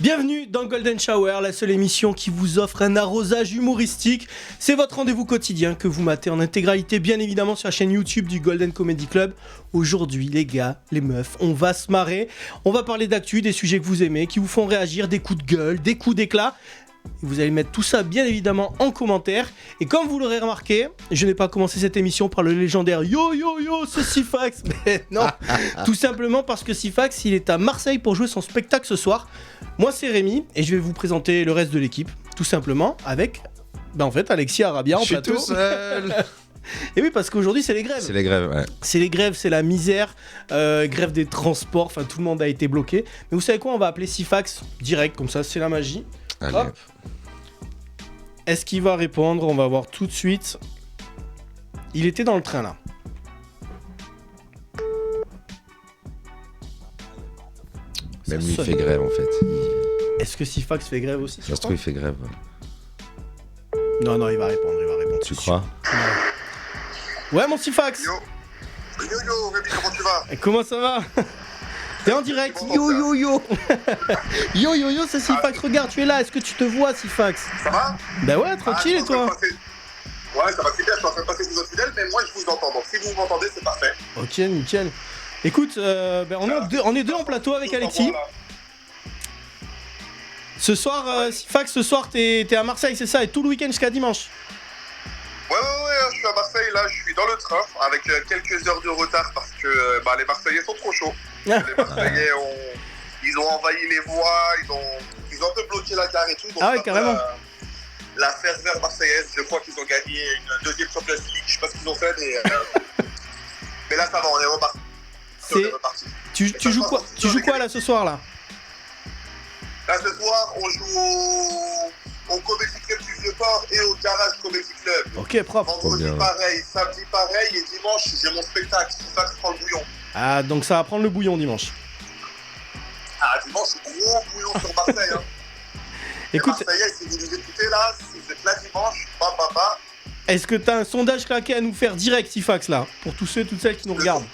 Bienvenue dans Golden Shower, la seule émission qui vous offre un arrosage humoristique. C'est votre rendez-vous quotidien que vous matez en intégralité, bien évidemment, sur la chaîne YouTube du Golden Comedy Club. Aujourd'hui, les gars, les meufs, on va se marrer. On va parler d'actu, des sujets que vous aimez, qui vous font réagir, des coups de gueule, des coups d'éclat. Vous allez mettre tout ça bien évidemment en commentaire. Et comme vous l'aurez remarqué, je n'ai pas commencé cette émission par le légendaire Yo Yo Yo, c'est Sifax. Mais non, tout simplement parce que Sifax, il est à Marseille pour jouer son spectacle ce soir. Moi c'est Rémi et je vais vous présenter le reste de l'équipe. Tout simplement avec, en fait, Alexis Arabia en plateau. Je suis tout seul. Et oui, parce qu'aujourd'hui c'est les grèves. C'est les grèves, ouais. C'est les grèves, c'est la misère, grève des transports, enfin tout le monde a été bloqué. Mais vous savez quoi, on va appeler Sifax direct, comme ça c'est la magie. Allez. Hop. Est-ce qu'il va répondre? On va voir tout de suite. Il était dans le train là. Même lui il fait grève en fait. Est-ce que Sifax fait grève aussi? Ça se trouve il fait grève. Non, il va répondre, Tu crois? Ouais, mon Sifax. Yo, Rémi, comment tu vas? Et comment ça va? T'es en direct. Yo yo yo. Yo yo yo, c'est Sifax. Regarde, tu es là. Est-ce que tu te vois, Sifax? Ça va? Bah ouais, tranquille, et toi? Ouais, ça va très bien, je suis en train de passer sous votre fidèle, mais moi je vous entends, donc si vous m'entendez, c'est parfait. Ok, nickel. Écoute, on est deux en plateau avec Alexis. Ce soir, Sifax, ce soir, t'es à Marseille, c'est ça? Et tout le week-end jusqu'à dimanche? Ouais, je suis à Marseille, là, je suis dans le train, avec quelques heures de retard, parce que les Marseillais sont trop chauds. Les Marseillais ils ont envahi les voies, ils ont un peu bloqué la gare et tout. Donc ah ouais, carrément. La ferveur marseillaise, je crois qu'ils ont gagné une deuxième Champions League, je sais pas ce qu'ils ont fait, mais là ça va, on est reparti. Tu joues quoi là ce soir là? Là ce soir, on joue au Comedy Club du Vieux-Port et au Garage Comedy Club. Ok, propre. Vendredi pareil, samedi pareil, et dimanche j'ai mon spectacle, Sifax prend le bouillon. Ah, donc ça va prendre le bouillon dimanche. Ah, dimanche, gros bouillon sur Marseille. Hein. Écoute, les Marseillais, si vous nous écoutez là, si vous êtes là dimanche, est-ce que t'as un sondage claqué à nous faire direct, Sifax, là, pour tous ceux et toutes celles qui nous regardent?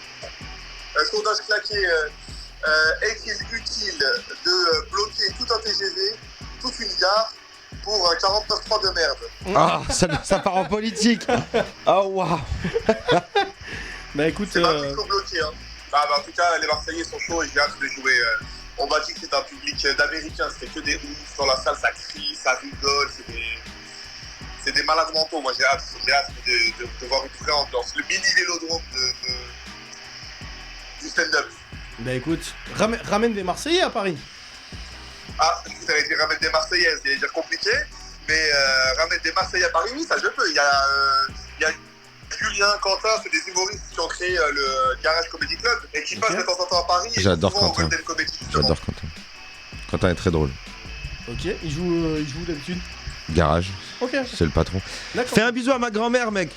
Un sondage claqué, est-il utile de bloquer tout un TGV, toute une gare, pour un 49.3 de merde? Ah, ça part en politique. Oh, waouh. Bah écoute... C'est pas bloqué, hein. En tout cas, les Marseillais sont chauds et j'ai hâte de jouer. On m'a dit que c'est un public d'Américains, c'était que des oufs dans la salle, ça crie, ça rigole, c'est des malades mentaux. Moi j'ai hâte de voir une vraie ambiance. Le mini vélodrome du stand-up. Bah écoute, ramène des Marseillais à Paris. Ah, vous allez dire ramène des Marseillaises, c'est dire compliqué, mais ramène des Marseillais à Paris, oui, ça je peux. Il y a Julien, Quentin, c'est des humoristes qui ont créé le Garage Comedy Club et qui passent de temps en temps à Paris. J'adore Quentin. J'adore Quentin. Quentin est très drôle. Ok, il joue d'habitude. Garage. Ok. C'est le patron. D'accord. Fais un bisou à ma grand-mère, mec.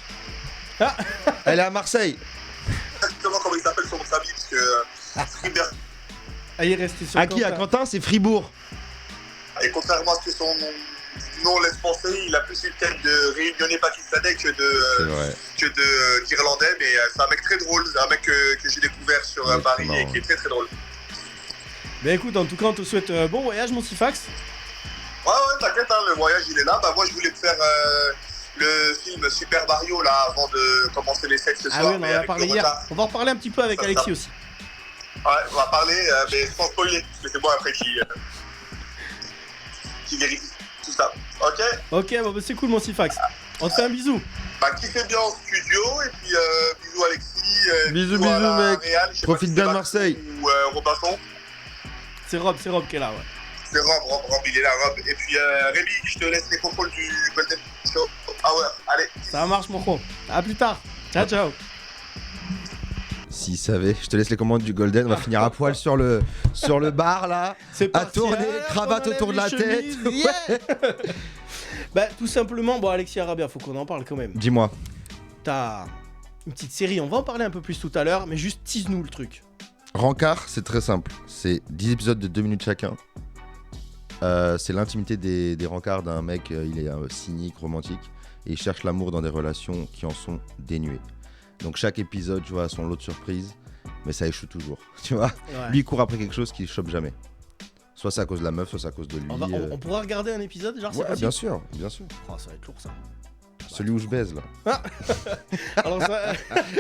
Ah. Elle est à Marseille. Exactement comment il s'appelle son nom de famille, parce que Fribourg. Ah, il est resté sur À qui? À Quentin, c'est Fribourg. Et contrairement à ce que son nom laisse penser, il a plus une tête de réunionnais pakistanais que d'Irlandais, mais c'est un mec très drôle, un mec que j'ai découvert sur Paris et qui est très très drôle. Bah écoute, en tout cas on te souhaite bon voyage mon Sifax. Ouais t'inquiète, hein, le voyage il est là. Moi je voulais te faire le film Super Mario là avant de commencer les sets ce soir. Ah oui, on en a parlé hier. On va en reparler un petit peu avec Alexis aussi. Ouais, on va parler, mais sans spoiler, parce que c'est moi après qui vérifie tout ça. Ok, bon bah c'est cool mon Sifax. On te fait un bisou. Kiffez bien en studio, et puis bisous Alexis. Bisous mec. Réal, profite bien de Marseille. Ou Robinson. C'est Rob qui est là, ouais. C'est Rob, il est là, Rob. Et puis Rémi, je te laisse les contrôles du Golden Show Hour. Allez. Ça marche mon gros. À plus tard. Ciao. S'il savait, je te laisse les commandes du Golden, on va finir à poil sur le bar là, à tourner, cravate autour de la tête. Yeah. Bah tout simplement, bon Alexis Arabia, faut qu'on en parle quand même. Dis-moi. T'as une petite série, on va en parler un peu plus tout à l'heure, mais juste tease-nous le truc. Rancard, c'est très simple, c'est 10 épisodes de 2 minutes chacun. C'est l'intimité des rencards d'un mec, il est cynique, romantique, et il cherche l'amour dans des relations qui en sont dénuées. Donc chaque épisode, tu vois, a son lot de surprises, mais ça échoue toujours, tu vois. Ouais. Lui, il court après quelque chose qu'il chope jamais. Soit c'est à cause de la meuf, soit c'est à cause de lui. On pourra regarder un épisode, genre, c'est Ouais, possible bien sûr, bien sûr. Oh, ça va être lourd, ça. Celui où je baise là. Alors ça...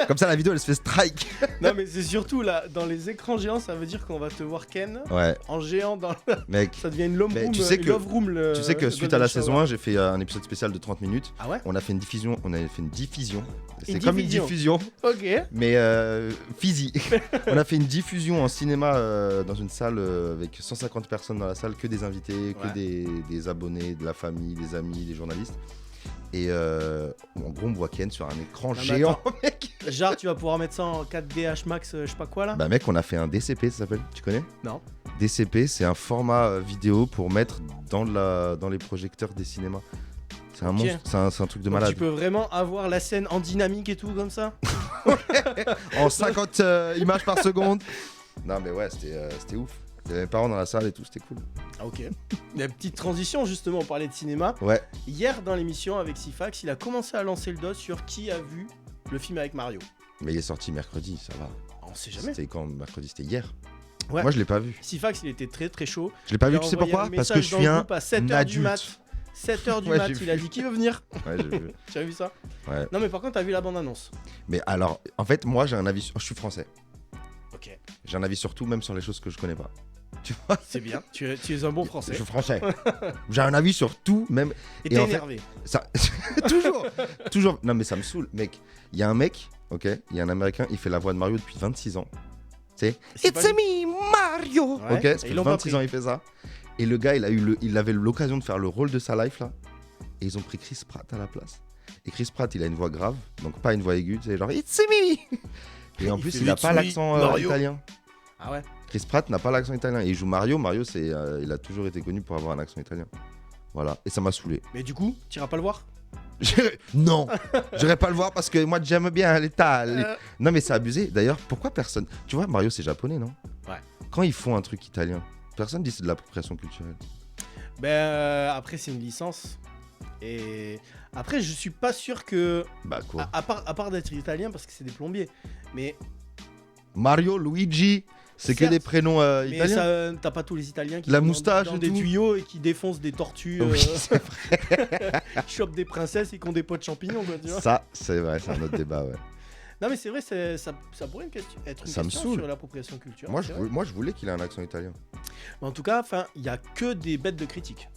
Comme ça la vidéo elle se fait strike. Non mais c'est surtout là, dans les écrans géants, ça veut dire qu'on va te voir Ken Ouais. en géant dans Mec. Ça devient une love Mais room. tu sais que- love room, Tu sais que suite à la saison 1, j'ai fait un épisode spécial de 30 minutes. Ah ouais. On a fait une diffusion. C'est Une comme une diffusion. diffusion, Ok. mais physique. On a fait une diffusion en cinéma dans une salle avec 150 personnes dans la salle, que des invités, que Ouais. des abonnés, de la famille, des amis, des journalistes. Et en gros, on voit Ken sur un écran mais géant, mec. Genre tu vas pouvoir mettre ça en 4D Max, je sais pas quoi là. Bah mec, on a fait un DCP, ça s'appelle. Tu connais? Non. DCP, c'est un format vidéo pour mettre dans les projecteurs des cinémas. C'est un Ok. monstre, c'est un truc de Donc, malade. tu peux vraiment avoir la scène en dynamique et tout comme ça. En 50 images par seconde. Non mais ouais, c'était ouf. Il y avait mes parents dans la salle et tout, c'était cool. Ah, ok. La petite transition justement, on parlait de cinéma. Ouais. Hier dans l'émission avec Sifax, il a commencé à lancer le dos sur qui a vu le film avec Mario. Mais il est sorti mercredi, ça va. On sait jamais. C'était quand mercredi? C'était hier. Ouais. Moi je l'ai pas vu. Sifax il était très très chaud. Je l'ai pas Il vu, a tu sais envoyé pourquoi? un Parce que message je dans suis le un groupe à 7h du adulte. mat. 7h du Ouais, mat, j'ai il vu. a dit qui veut venir. Ouais, j'ai vu. Tu as vu ça? Ouais. Non mais par contre t'as vu la bande annonce. Mais alors, en fait, moi j'ai un avis. Je suis français. Ok. J'ai un avis sur tout, même sur les choses que je connais pas. Tu vois? C'est bien. Tu es un bon Je français. suis français. J'ai un avis sur tout, même. Et t'es en fait, énervé. Ça... toujours. Non mais ça me saoule, mec. Il y a un mec, ok, il y a un américain, il fait la voix de Mario depuis 26 ans. Tu sais, C'est pas It's lui. me Mario. Ouais, Ok, ça et fait ils l'ont pas 26 pris. ans il fait ça. Et le gars, il avait l'occasion de faire le rôle de sa life là. Et ils ont pris Chris Pratt à la place. Et Chris Pratt, il a une voix grave, donc pas une voix aiguë, tu sais, genre It's me. Et en Il plus, fait il a It's pas me, l'accent Mario. italien. Ah ouais. Chris Pratt n'a pas l'accent italien. Et il joue Mario. Mario, il a toujours été connu pour avoir un accent italien. Voilà. Et ça m'a saoulé. Mais du coup, tu iras pas le voir? Non, j'irai pas le voir parce que moi j'aime bien l'Italie. Euh. Non mais c'est abusé. D'ailleurs, pourquoi personne... Tu vois, Mario c'est japonais, non? Ouais. Quand ils font un truc italien, personne dit c'est de l'appropriation culturelle. Après c'est une licence. Et après je suis pas sûr que... Bah quoi? À part d'être italien parce que c'est des plombiers. Mais Mario, Luigi, c'est que Certes, des prénoms mais italiens. ça, t'as pas tous les Italiens qui La sont moustache dans et des tout. tuyaux et qui défoncent des tortues, Oui, c'est qui chopent des princesses et qui ont des pots de champignons, quoi, tu vois. ça, c'est vrai, c'est un autre débat, ouais. Non mais c'est vrai, ça pourrait être une Ça me question saoule. sur l'appropriation culturelle. Moi c'est je, vrai. moi, je voulais qu'il ait un accent italien. Mais en tout cas, il y a que des bêtes de critique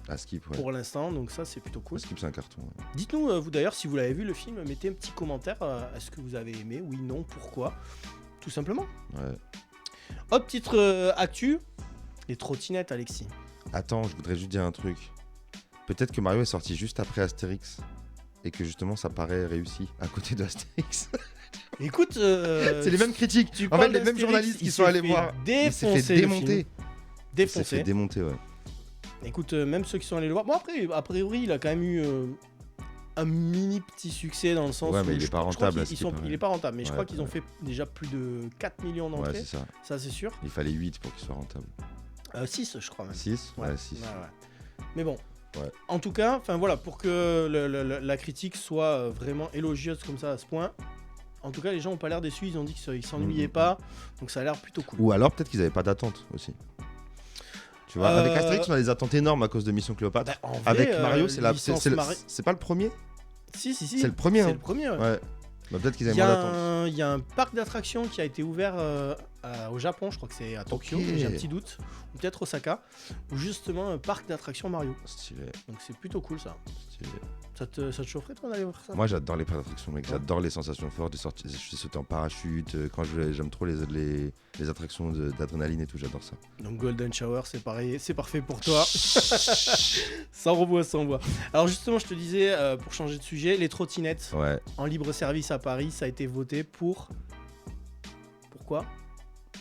À Skip, ouais. pour l'instant, donc ça c'est plutôt cool. Skip, c'est un carton. Ouais. Dites-nous, vous d'ailleurs, si vous l'avez vu le film, mettez un petit commentaire. Est-ce que vous avez aimé? Oui, non, pourquoi? Tout simplement. Ouais. Hop, titre actu. Les trottinettes, Alexis. Attends, je voudrais juste dire un truc. Peut-être que Mario est sorti juste après Astérix et que justement ça paraît réussi à côté de Astérix. Écoute, C'est les mêmes critiques. tu En fait, parles les mêmes d'Astérix, journalistes qui il sont s'est allés fait voir. Il s'est défoncer fait le démonter. film. Il s'est fait Défoncé. démonter, ouais. Écoute, même ceux qui sont allés le voir. Bon, après, a priori, il a quand même eu un mini petit succès dans le sens Ouais, où mais il est pas je crois rentable, à qu'ils Skip, sont- ouais. il est pas rentable, mais je Ouais, crois qu'ils ont ouais. fait déjà plus de 4 millions Ouais, d'entrées. c'est ça. Ça, c'est sûr. Il fallait 8 pour qu'il soit rentable. 6, je crois même. 6 Ouais. Ouais, 6. Ouais, ouais. Mais bon. Ouais. En tout cas, voilà, pour que la critique soit vraiment élogieuse comme ça à ce point, en tout cas, les gens ont pas l'air déçus. Ils ont dit qu'ils s'ennuyaient Mhm. pas, donc ça a l'air plutôt cool. Ou alors peut-être qu'ils avaient pas d'attente aussi. Tu vois, avec Astérix, on a des attentes énormes à cause de Mission Cléopâtre. Bah, en vrai, Avec Mario, licence Mario- c'est pas le premier? Si. C'est le premier, C'est hein. le premier. Ouais. Ouais. Bah, peut-être qu'ils Il avaient y, moins a d'attente. il y a un parc d'attractions qui a été ouvert au Japon, je crois que c'est à Tokyo, Ok. j'ai un petit doute, ou peut-être Osaka, où justement un parc d'attractions Mario. Stylé, Donc c'est plutôt cool ça. stylé. Ça te chaufferait toi d'aller voir ça? Moi j'adore les parcs d'attractions, mec. Ouais. J'adore les sensations fortes, de sortir, je suis sauté en parachute. Quand j'aime trop les attractions d'adrénaline et tout, j'adore ça. Donc Golden Shower, c'est pareil, c'est parfait pour toi. Sans revoix, sans voix. Alors justement, je te disais, pour changer de sujet, les trottinettes Ouais, en libre service à Paris, ça a été voté pour... Pourquoi?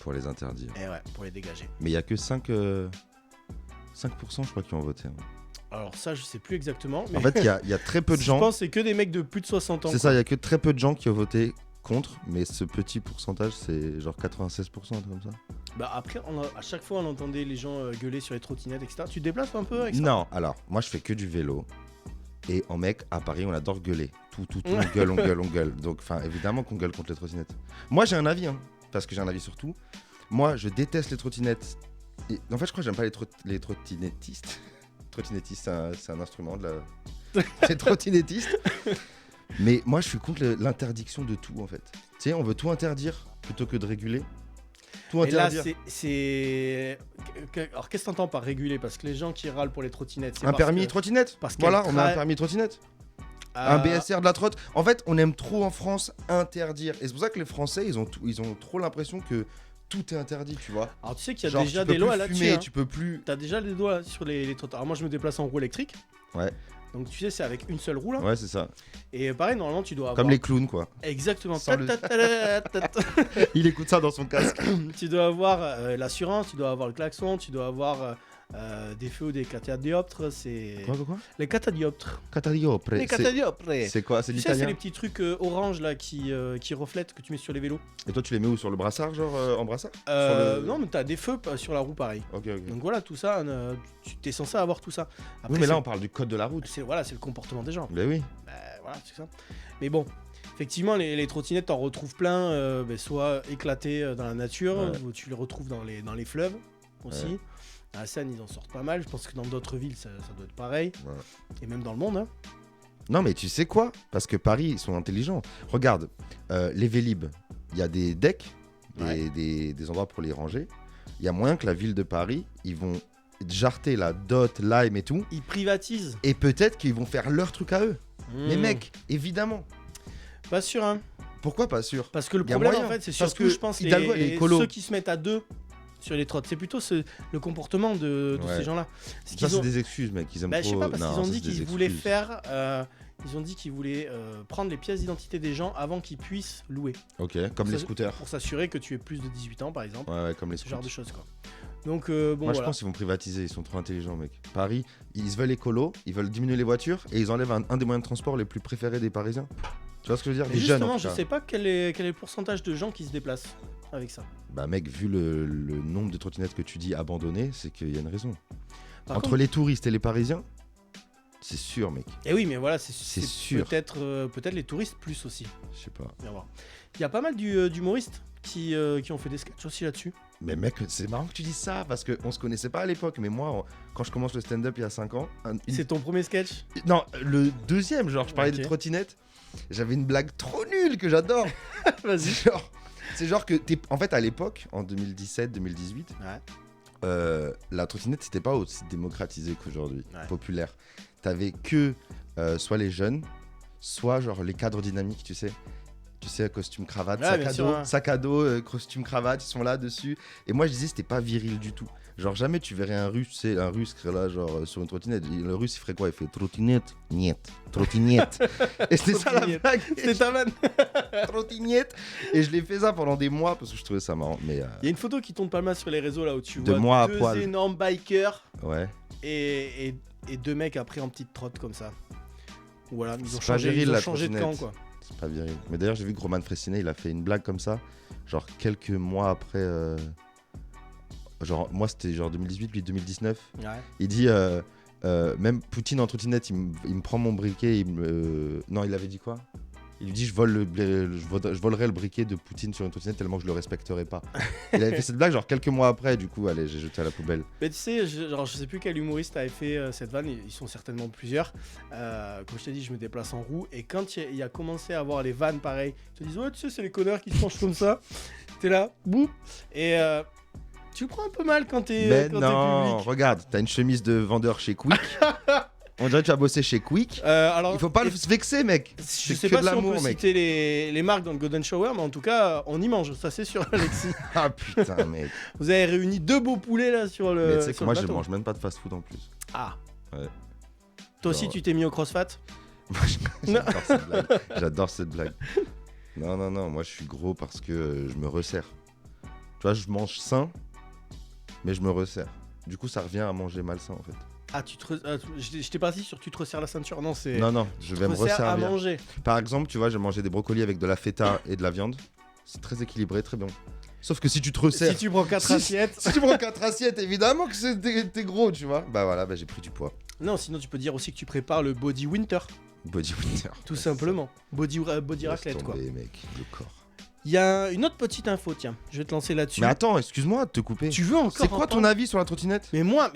pour les interdire. Eh ouais, pour les dégager. Mais il y a que 5%, je crois, qui ont voté. Hein. Alors ça, je sais plus exactement. Mais En fait, il y a très peu de je gens. pense que c'est que des mecs de plus de 60 ans. C'est ça, il y a que très peu de gens qui ont voté contre, mais ce petit pourcentage, c'est genre 96%, un truc comme ça. Bah après, à chaque fois, on entendait les gens gueuler sur les trottinettes, etc. Tu te déplaces un peu avec ça? Non, alors, moi je fais que du vélo. Et en mec, à Paris, on adore gueuler. Tout, on gueule. Donc, enfin, évidemment qu'on gueule contre les trottinettes. Moi, j'ai un avis, hein, parce que j'ai un avis sur tout. Moi, je déteste les trottinettes Et, en fait, je crois que j'aime pas les trottinettistes. Trottinettiste, c'est un instrument de la. C'est trottinettiste. Mais moi, je suis contre l'interdiction de tout, en fait. Tu sais, on veut tout interdire plutôt que de réguler. Tout Et là, interdire. Alors, qu'est-ce que t'entends par réguler? Parce que les gens qui râlent pour les trottinettes, c'est Un parce permis que... trottinette. parce Voilà, qu'elle on a un tra- permis trottinette. Un BSR de la trotte. En fait, on aime trop en France interdire. Et c'est pour ça que les Français, ils ont trop l'impression que tout est interdit, tu vois. Alors, tu sais qu'il y a Genre, déjà tu peux des plus lois là-dessus. fumer, Hein. tu peux plus. T'as déjà des lois sur les trottoirs. Alors, moi, je me déplace en roue électrique. Ouais. Donc, tu sais, c'est avec une seule roue là. Ouais, c'est ça. Et pareil, normalement, tu dois avoir. Comme les clowns, quoi. Exactement. Sans le- Ta-ta-ta-ta-ta-ta. Il écoute ça dans son casque. Tu dois avoir l'assurance, tu dois avoir le klaxon, tu dois avoir des feux ou des catadioptres. C'est. Quoi Les catadioptres. Catadiopre. Les catadioptres. C'est quoi? C'est Tu sais, c'est l'italien. les petits trucs orange là qui reflètent que tu mets sur les vélos. Et toi, tu les mets où? Sur le brassard, genre en brassard? Non, mais t'as des feux sur la roue pareil. Ok. Donc voilà, tout ça, tu t'es censé avoir tout ça. Après, Oui, mais là, c'est- on parle du code de la route. c'est le comportement des gens. Mais oui. Voilà, c'est ça. Mais bon, effectivement, les trottinettes, t'en retrouves plein, soit éclatées dans la nature, Ouais. ou tu les retrouves dans les fleuves aussi. Ouais. À la Seine, ils en sortent pas mal. Je pense que dans d'autres villes, ça doit être pareil. Ouais. Et même dans le monde. Hein. Non, mais tu sais quoi? Parce que Paris, ils sont intelligents. Regarde, les Vélib, il y a des decks, Ouais. des endroits pour les ranger. Il y a moyen que la ville de Paris, ils vont jarter la dot, lime et tout. Ils privatisent. Et peut-être qu'ils vont faire leur truc à eux. Mais Hmm. mec, évidemment. Pas sûr, hein. Pourquoi pas sûr? Parce que le Y a problème, moyen. en fait, c'est Parce surtout, que je pense, Hidalgo, elle est écolo. ceux qui se mettent à deux sur les trottes. C'est plutôt le comportement de Ouais. ces gens-là. C'est Ça, qu'ils c'est ont- des excuses, mec. Ils aiment Bah, trop. je sais pas, parce Non, qu'ils ont ça, dit c'est des qu'ils voulaient excuses. faire. Ils ont dit qu'ils voulaient prendre les pièces d'identité des gens avant qu'ils puissent louer. Ok, comme les Ça- scooters. Pour s'assurer que tu aies plus de 18 ans, par exemple. Ouais, comme les Ce genre scooters. de choses, quoi. Donc, bon, Moi, je voilà. pense qu'ils vont privatiser. Ils sont trop intelligents, mec. Paris, ils se veulent écolo, ils veulent diminuer les voitures et ils enlèvent un des moyens de transport les plus préférés des Parisiens. Tu vois ce que je veux dire? Mais Des jeunes. justement, en tout je cas. sais pas quel est le pourcentage de gens qui se déplacent avec ça. Bah, mec, vu le nombre de trottinettes que tu dis abandonnées, c'est qu'il y a une raison. Par Entre contre- les touristes et les Parisiens, c'est sûr, mec. Eh oui, mais voilà, c'est sûr. peut-être les touristes plus aussi. Je sais pas. Viens voir. Il y a pas mal d'humoristes qui ont fait des sketchs aussi là-dessus. Mais mec, c'est marrant que tu dises ça parce qu'on se connaissait pas à l'époque. Mais moi, quand je commence le stand-up il y a 5 ans, C'est ton premier sketch? non, le deuxième, genre, je parlais Ok. des trottinettes. J'avais une blague trop nulle que j'adore. Vas-y. C'est genre que en fait à l'époque, en 2017-2018, Ouais. la trottinette c'était pas aussi démocratisé qu'aujourd'hui, Ouais. populaire. T'avais que soit les jeunes, soit genre les cadres dynamiques, tu sais, costume cravate, Ouais, bien sûr, ouais. sac à dos, costume cravate, ils sont là dessus. Et moi je disais c'était pas viril du tout. Genre jamais tu verrais un russe, tu sais, un russe qui serait là genre sur une trottinette. Le russe il ferait quoi? Il fait trottinette, niet, trottinette. Et c'était ça la Trottinette. blague. C'était ta vanne. Trottinette. Et je l'ai fait ça pendant des mois parce que je trouvais ça marrant. Mais Il y a une photo qui tourne pas mal sur les réseaux là où tu De vois moi à deux poil. énormes bikers ouais. et deux mecs après en petite trotte comme ça. Voilà, ils C'est ont pas changé, viril, ils ont la changé de camp trottinette. quoi. C'est pas viril. Mais d'ailleurs, j'ai vu que Roman Fressinet, il a fait une blague comme ça. Genre quelques mois après. Genre, moi, c'était genre 2018, puis 2019. Ouais. Il dit même Poutine en trottinette, il me prend mon briquet. Non, il avait dit quoi? Il lui dit je volerai le briquet de Poutine sur une trottinette tellement que je le respecterai pas. Il avait fait cette blague genre quelques mois après. Du coup, allez, j'ai jeté à la poubelle. Mais tu sais, je sais plus quel humoriste avait fait cette vanne, ils sont certainement plusieurs. Comme je t'ai dit, je me déplace en roue et quand il a commencé à avoir les vannes pareil, ils te disent ouais, tu sais, c'est les connards qui se penchent comme ça. T'es là, boum, et tu le prends un peu mal quand t'es Mais quand non, t'es public. regarde, t'as une chemise de vendeur chez Quick. On dirait que tu as bossé chez Quick. Alors, Il faut pas se vexer, mec. je C'est sais que pas de si on peut l'amour, mec. citer les marques dans le Golden Shower, mais en tout cas, on y mange, ça c'est sûr, Alexis. Ah putain, mec. Vous avez réuni deux beaux poulets là sur le. Mais tu sais que sur moi, le je bateau. mange même pas de fast-food en plus. Ah. Ouais. Toi aussi, Genre, tu t'es mis au crossfat? Moi, j'adore cette blague. J'adore cette blague. Non, moi je suis gros parce que je me resserre. Tu vois, je mange sain, mais je me resserre. Du coup, ça revient à manger malsain en fait. Ah, j'étais parti sur tu te resserres la ceinture. Non, c'est. Non, je vais me resserres à resservir. manger. Par exemple, tu vois, j'ai mangé des brocolis avec de la feta et de la viande. C'est très équilibré, très bon. Sauf que si tu te resserres. Si tu prends 4 assiettes. Si tu prends 4 assiettes, évidemment que t'es gros, tu vois. Bah voilà, j'ai pris du poids. Non, sinon tu peux dire aussi que tu prépares le body winter. Body winter. Tout simplement. Body Laisse raclette quoi. tomber, mec, le corps. Il y a une autre petite info, tiens, je vais te lancer là-dessus. Mais attends, excuse-moi de te couper. Tu veux encore C'est quoi ton avis sur la trottinette? Mais moi,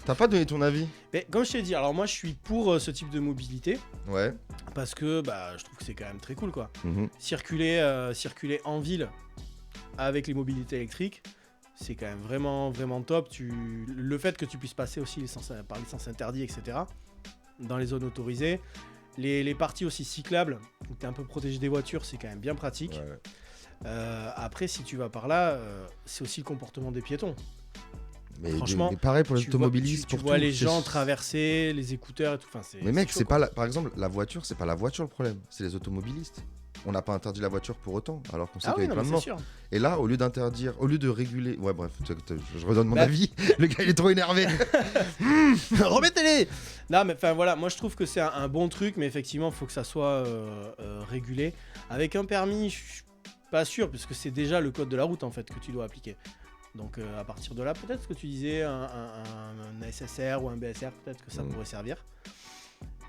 T'as pas donné ton avis? mais comme je t'ai dit, alors moi je suis pour ce type de mobilité Ouais. parce que je trouve que c'est quand même très cool quoi. Mhm. Circuler en ville avec les mobilités électriques, c'est quand même vraiment top. Le fait que tu puisses passer aussi par les sens interdits, etc. dans les zones autorisées. Les parties aussi cyclables, où tu es un peu protégé des voitures, c'est quand même bien pratique. Ouais. Après, si tu vas par là, c'est aussi le comportement des piétons. Mais, Franchement, mais pareil pour les Tu vois, automobilistes. tu pour vois tout. les C'est- gens traverser, les écouteurs et tout. Enfin, Mais mec, chaud, c'est quoi. pas la... par exemple la voiture, c'est pas la voiture le problème, c'est les automobilistes. On n'a pas interdit la voiture pour autant, alors qu'on sait Ah qu'il y oui, a non, plein de mais c'est morts. sûr. Et là, au lieu d'interdire, au lieu de réguler, ouais bref, je redonne mon Bah- avis. Le gars il est trop énervé. Remettez-les. Non, mais enfin voilà, moi je trouve que c'est un bon truc, mais effectivement, il faut que ça soit régulé. Avec un permis, je suis pas sûr, puisque c'est déjà le code de la route en fait que tu dois appliquer. Donc à partir de là, peut-être ce que tu disais, un SSR ou un BSR, peut-être que ça pourrait servir.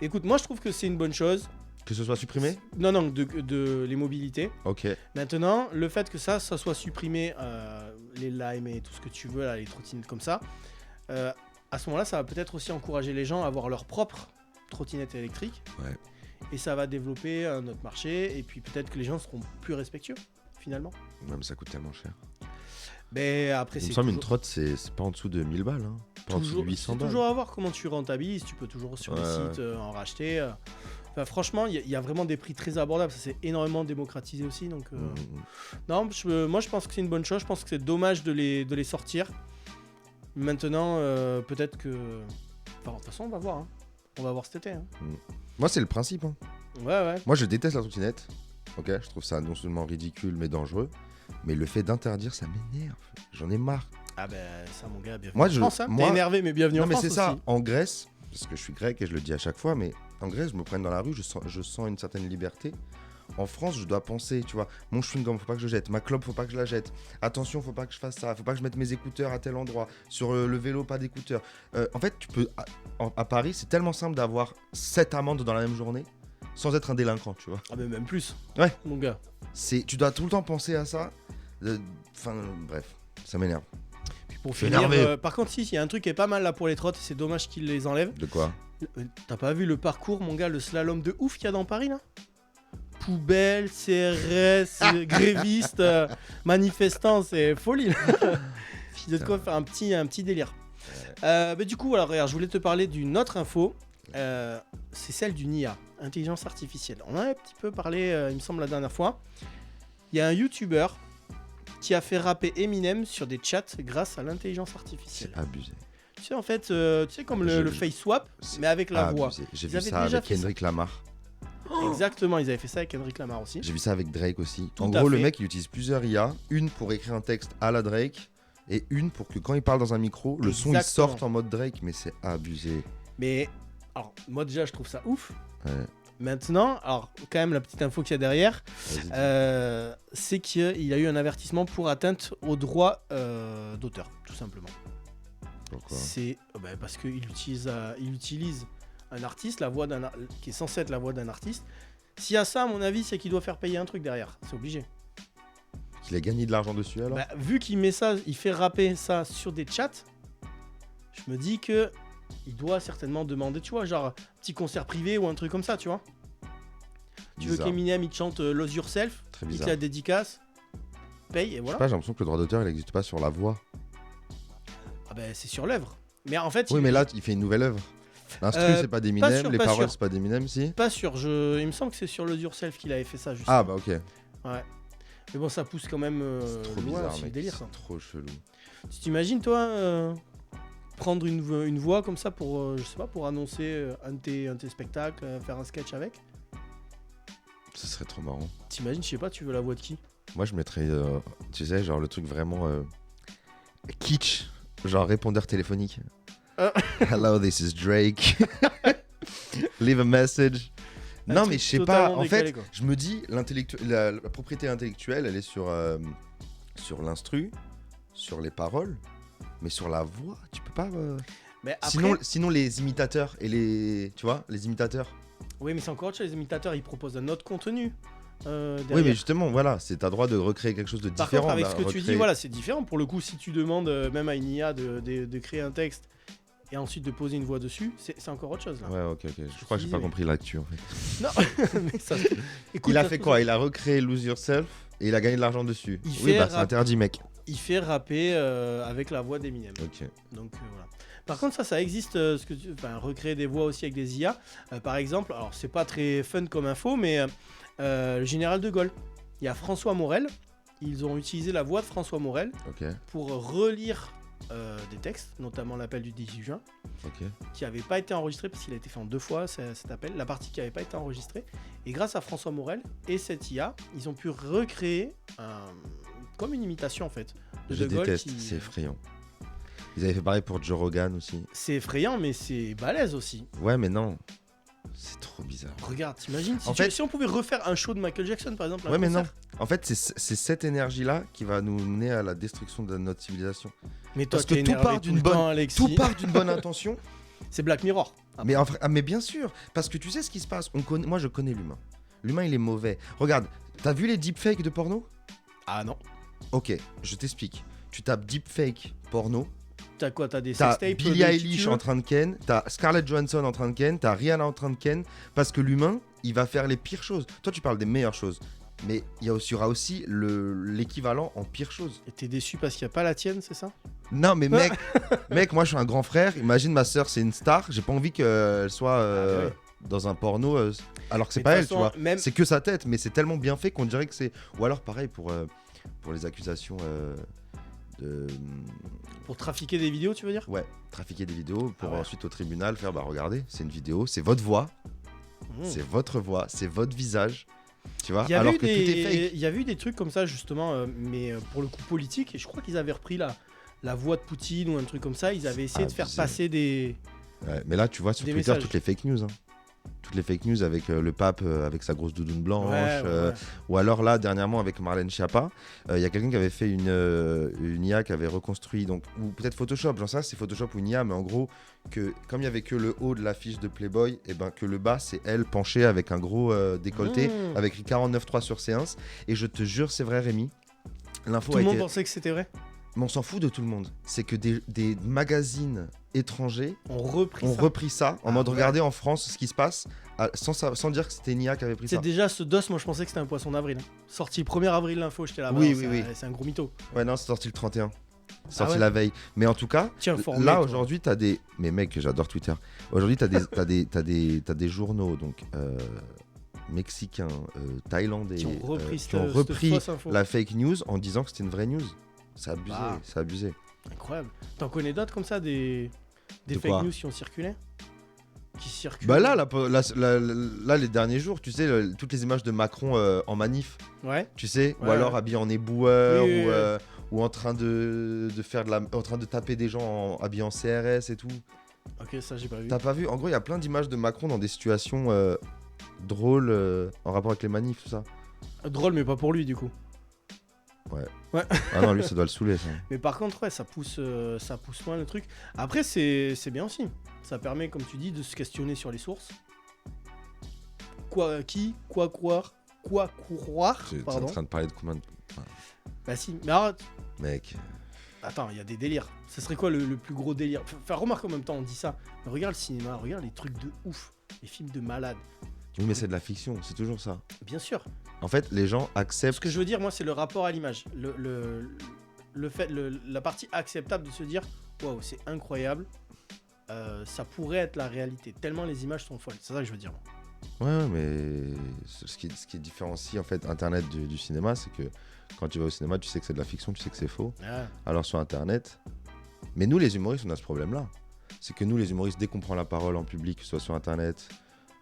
Écoute, moi je trouve que c'est une bonne chose. Que ce soit supprimé? Non, de les mobilités. Ok. Maintenant, le fait que ça soit supprimé, les limes et tout ce que tu veux, là, les trottinettes comme ça, à ce moment-là, ça va peut-être aussi encourager les gens à avoir leur propre trottinette électrique. Ouais. Et ça va développer un autre marché. Et puis peut-être que les gens seront plus respectueux, finalement. Ouais, mais ça coûte tellement cher. Mais après, Il me c'est semble une toujours, trotte, c'est pas en dessous de 1000 balles. Hein. Pas en dessous de 800 c'est balles. toujours à voir comment tu rentabilises. Tu peux toujours sur les Ouais. sites en racheter. Enfin, franchement, il y a vraiment des prix très abordables. Ça s'est énormément démocratisé aussi. Donc, non, moi je pense que c'est une bonne chose. Je pense que c'est dommage de les sortir. Maintenant, peut-être que. Enfin, de toute façon, on va voir. Hein. On va voir cet été. Hein. Moi, c'est le principe. Hein. Ouais. Moi, je déteste la trottinette. Ok, je trouve ça non seulement ridicule, mais dangereux. Mais le fait d'interdire, ça m'énerve. J'en ai marre. Ah ben, ça, mon gars, bienvenue Moi, en France. Hein. moi- T'es énervé, mais bienvenue Non, en mais France c'est ça. aussi. En Grèce, parce que je suis grec et je le dis à chaque fois, mais en Grèce, je me prenne dans la rue, je sens une certaine liberté. En France, je dois penser, tu vois, mon chewing-gum, faut pas que je le jette, ma clope, faut pas que je la jette. Attention, faut pas que je fasse ça, faut pas que je mette mes écouteurs à tel endroit. Sur le vélo, pas d'écouteurs. En fait, tu peux. À Paris, c'est tellement simple d'avoir 7 amendes dans la même journée sans être un délinquant, tu vois. Ah ben, même plus. Ouais. Mon gars. Tu dois tout le temps penser à ça. Enfin, bref, ça m'énerve. Puis pour Je suis finir, énervé. par contre, si, il y a un truc qui est pas mal là pour les trottes, c'est dommage qu'ils les enlèvent. De quoi? T'as pas vu le parcours, mon gars, le slalom de ouf qu'il y a dans Paris là? Poubelle, CRS, grévistes, manifestants, c'est folie là. Il y a de quoi faire un petit délire. Du coup, voilà, regarde, je voulais te parler d'une autre info. C'est celle d'une IA, intelligence artificielle. On en a un petit peu parlé, il me semble, la dernière fois. Il y a un YouTuber qui a fait rapper Eminem sur des chats grâce à l'intelligence artificielle. C'est abusé. Tu sais, en fait, tu sais, comme le face swap, C'est mais avec la voix. abusé. J'ai Ils vu avaient ça déjà avec fait ça. Kendrick Lamar. Exactement, ils avaient fait ça avec Kendrick Lamar aussi. J'ai vu ça avec Drake aussi. Tout En à gros, le fait. mec, il utilise plusieurs IA. Une pour écrire un texte à la Drake et une pour que quand il parle dans un micro, le son il Exactement. sorte en mode Drake. Mais c'est abusé. Mais, alors, moi déjà, je trouve ça ouf. Ouais. Maintenant, alors, quand même, la petite info qu'il y a derrière, Vas-y, dis. c'est qu'il y a eu un avertissement pour atteinte aux droits d'auteur, tout simplement. Pourquoi? C'est parce qu'il utilise un artiste, la voix qui est censée être la voix d'un artiste. S'il y a ça, à mon avis, c'est qu'il doit faire payer un truc derrière. C'est obligé. Qu'il a gagné de l'argent dessus alors? Vu qu'il met ça, il fait rapper ça sur des chats, je me dis que il doit certainement demander, tu vois, genre petit concert privé ou un truc comme ça, tu vois. Tu veux Bizarre. qu'Eminem il te chante Lose Yourself, Très il te bizarre. la dédicace, paye et Je sais voilà. pas, j'ai l'impression que le droit d'auteur il n'existe pas sur la voix. Ah ben c'est sur l'œuvre. Mais en fait, Oui, il- mais là, il fait une nouvelle œuvre. L'instru, c'est pas pas d'Eminem, sûr, les pas paroles, sûr. c'est pas d'Eminem, si? pas sûr. Il me semble que c'est sur Lose Yourself qu'il avait fait ça juste. Ah, bah ok. Ouais. Mais bon, ça pousse quand même C'est trop loin bizarre, aussi, le mec. délire. Ça. C'est trop chelou. Tu t'imagines toi prendre une voix comme ça pour je sais pas, pour annoncer un de tes spectacles, faire un sketch avec? Ce serait trop marrant. T'imagines, je sais pas, tu veux la voix de qui? Moi, je mettrais, tu sais, genre le truc vraiment kitsch, genre répondeur téléphonique. Hello, this is Drake. Leave a message. Un Non, truc mais je sais totalement pas. En décalé, fait, quoi. je me dis, la propriété intellectuelle, elle est sur l'instru, sur les paroles, mais sur la voix, tu peux pas. Mais après, Sinon, les imitateurs et les, tu vois, les imitateurs. oui, mais c'est encore autre chose. Les imitateurs, ils proposent un autre contenu. derrière. Oui, mais justement, voilà, c'est ta droit de recréer quelque chose de Par différent. contre, avec là, ce que tu recréer- dis, voilà, c'est différent. Pour le coup, si tu demandes même à une IA de créer un texte et ensuite de poser une voix dessus, c'est encore autre chose là. Ouais, ok. Je crois que j'ai pas disais. compris l'actu en fait. Non, mais ça. Écoute, Il a ça fait se quoi trouve- Il a recréé Lose Yourself et il a gagné de l'argent dessus. Il Oui, fait bah c'est rap- interdit, mec. Il fait rapper avec la voix d'Eminem. Ok. Donc voilà. Par contre, ça existe, recréer des voix aussi avec des IA. Par exemple, alors c'est pas très fun comme info, mais le général de Gaulle. Il y a François Morel. Ils ont utilisé la voix de François Morel Ok. pour relire des textes, notamment l'appel du 18 juin, Ok. qui n'avait pas été enregistré parce qu'il a été fait en 2 fois cet appel, la partie qui n'avait pas été enregistrée. Et grâce à François Morel et cette IA, ils ont pu recréer comme une imitation en fait de Je De Gaulle. déteste, c'est effrayant. Ils avaient fait pareil pour Joe Rogan aussi. C'est effrayant, mais c'est balèze aussi. Ouais, mais non. C'est trop bizarre. Regarde, t'imagines En fait- si on pouvait refaire un show de Michael Jackson par exemple. un Ouais, mais non. concert. En fait, c'est cette énergie-là qui va nous mener à la destruction de notre civilisation. Mais toi, Parce que t'es tout énervé part tout d'une le bonne- temps, Alexis. Tout part d'une bonne intention. C'est Black Mirror. Ah, Mais bien sûr, parce que tu sais ce qui se passe. Moi, je connais l'humain. L'humain, il est mauvais. Regarde, t'as vu les deepfakes de porno? Ah non. Ok, je t'explique. Tu tapes deepfake porno, T'as quoi? T'as des t'as sextapes Billie de Eilish Titue en train de ken, t'as Scarlett Johansson en train de ken, t'as Rihanna en train de ken, parce que l'humain, il va faire les pires choses. Toi, tu parles des meilleures choses. Mais il y aura aussi l'équivalent en pires choses. Et t'es déçu parce qu'il n'y a pas la tienne, c'est ça? Non, mais mec, moi je suis un grand frère. Imagine ma soeur, c'est une star. J'ai pas envie qu'elle soit Ah, ouais. dans un porno, alors que c'est Mais pas de elle, toute tu vois. façon, même- C'est que sa tête, mais c'est tellement bien fait qu'on dirait que c'est. Ou alors pareil pour les accusations de. Pour trafiquer des vidéos, tu veux dire? Ouais, trafiquer des vidéos pour Ah ouais. ensuite au tribunal faire bah regardez, c'est une vidéo, c'est votre voix, c'est votre voix, c'est votre visage. Tu vois, Il y, alors que tout est fake. il y avait eu des trucs comme ça justement, mais pour le coup politique, et je crois qu'ils avaient repris la voix de Poutine ou un truc comme ça, ils avaient essayé de faire Abusé. passer des... Ouais, mais là, tu vois sur Des Twitter messages. toutes les fake news. Hein. Toutes les fake news avec le pape avec sa grosse doudoune blanche. Ouais. Ou alors là, dernièrement, avec Marlène Schiappa, il y a quelqu'un qui avait fait une IA qui avait reconstruit, donc, ou peut-être Photoshop, j'en sais pas si c'est Photoshop ou une IA, mais en gros, que comme il y avait que le haut de l'affiche de Playboy, et ben que le bas, c'est elle penchée avec un gros décolleté, Mmh. avec écrit 49.3 sur séance. Et je te jure, c'est vrai, Rémi. L'info Tout a le monde été... pensait que c'était vrai. Mais on s'en fout de tout le monde. C'est que des magazines étrangers On repris ont ça. repris ça en Ah mode ouais. regardez en France ce qui se passe sans dire que c'était une IA qui avait pris C'est ça. déjà ce dos, moi je pensais que c'était un poisson d'avril. hein. Sorti le 1er avril l'info, j'étais là. Oui, non, oui, c'est oui. C'est un gros mytho. Ouais, non, c'est sorti le 31. C'est sorti ouais la veille. Mais en tout cas, Tiens, informé, là toi. aujourd'hui, t'as des. Mais mec, j'adore Twitter. Aujourd'hui, t'as des journaux donc mexicains, thaïlandais Qui ont repris, qui ont repris cette fausse info. la fake news en disant que c'était une vraie news. C'est abusé, Bah. c'est abusé. Incroyable. T'en connais d'autres comme ça, des De fake quoi news qui ont circulé? Qui circulent. Bah là, les derniers jours, tu sais, toutes les images de Macron en manif, Ouais. tu sais, ou Ouais, alors ouais. habillé en éboueur, Oui, oui, ou en train de faire en train de taper des gens habillés en CRS et tout. Ok, ça j'ai pas vu. T'as pas vu? En gros, il y a plein d'images de Macron dans des situations drôles en rapport avec les manifs, tout ça. Drôle, mais pas pour lui du coup. Ah non, lui, ça doit le saouler, ça. Mais par contre, ouais, ça pousse moins le truc. Après, c'est bien aussi. Ça permet, comme tu dis, de se questionner sur les sources. Quoi croire, T'es en pardon. train de parler de combien de... Bah si, mais arrête. Mec, Attends, il y a des délires. Ce serait quoi le plus gros délire? Enfin, remarque en même temps, on dit ça. Mais regarde le cinéma, regarde les trucs de ouf. Les films de malades. oui, mais c'est de la fiction, c'est toujours ça. Bien sûr. En fait, les gens Ce acceptent... que je veux dire, moi, c'est le rapport à l'image. La partie acceptable de se dire waouh, c'est incroyable. Ça pourrait être la réalité. Tellement les images sont folles. C'est ça que je veux dire. Moi. Ouais, mais ce qui différencie en fait Internet du cinéma, c'est que quand tu vas au cinéma, tu sais que c'est de la fiction, tu sais que c'est faux. Ah, Alors sur Internet, mais nous les humoristes, on a ce problème-là. C'est que nous les humoristes, dès qu'on prend la parole en public, que ce soit sur Internet,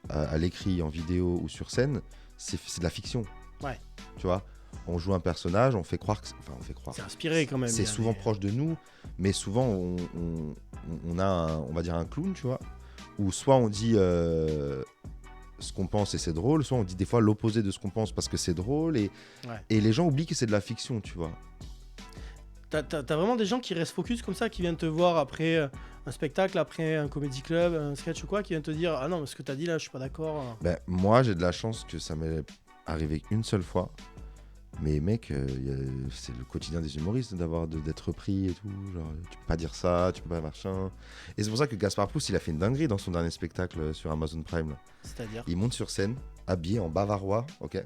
à l'écrit, en vidéo ou sur scène, c'est de la fiction. Ouais. Tu vois, on joue un personnage, on fait croire que... Enfin, on fait croire. c'est inspiré quand même. C'est il y a souvent des- proche de nous, mais souvent on a, on va dire, un clown, tu vois, où soit on dit ce qu'on pense et c'est drôle, soit on dit des fois l'opposé de ce qu'on pense parce que c'est drôle, et les gens oublient que c'est de la fiction, tu vois. T'as vraiment des gens qui restent focus comme ça, qui viennent te voir après un spectacle, après un comédie club, un sketch ou quoi, qui viennent te dire ah non, mais ce que t'as dit là, je suis pas d'accord. Ben, moi, j'ai de la chance que ça m'est arrivé une seule fois. Mais mec, c'est le quotidien des humoristes d'être repris et tout. Genre, tu peux pas dire ça, tu peux pas machin. Et c'est pour ça que Gaspard Proust, il a fait une dinguerie dans son dernier spectacle sur Amazon Prime. Là. C'est-à-dire Il monte sur scène, habillé en bavarois, ok.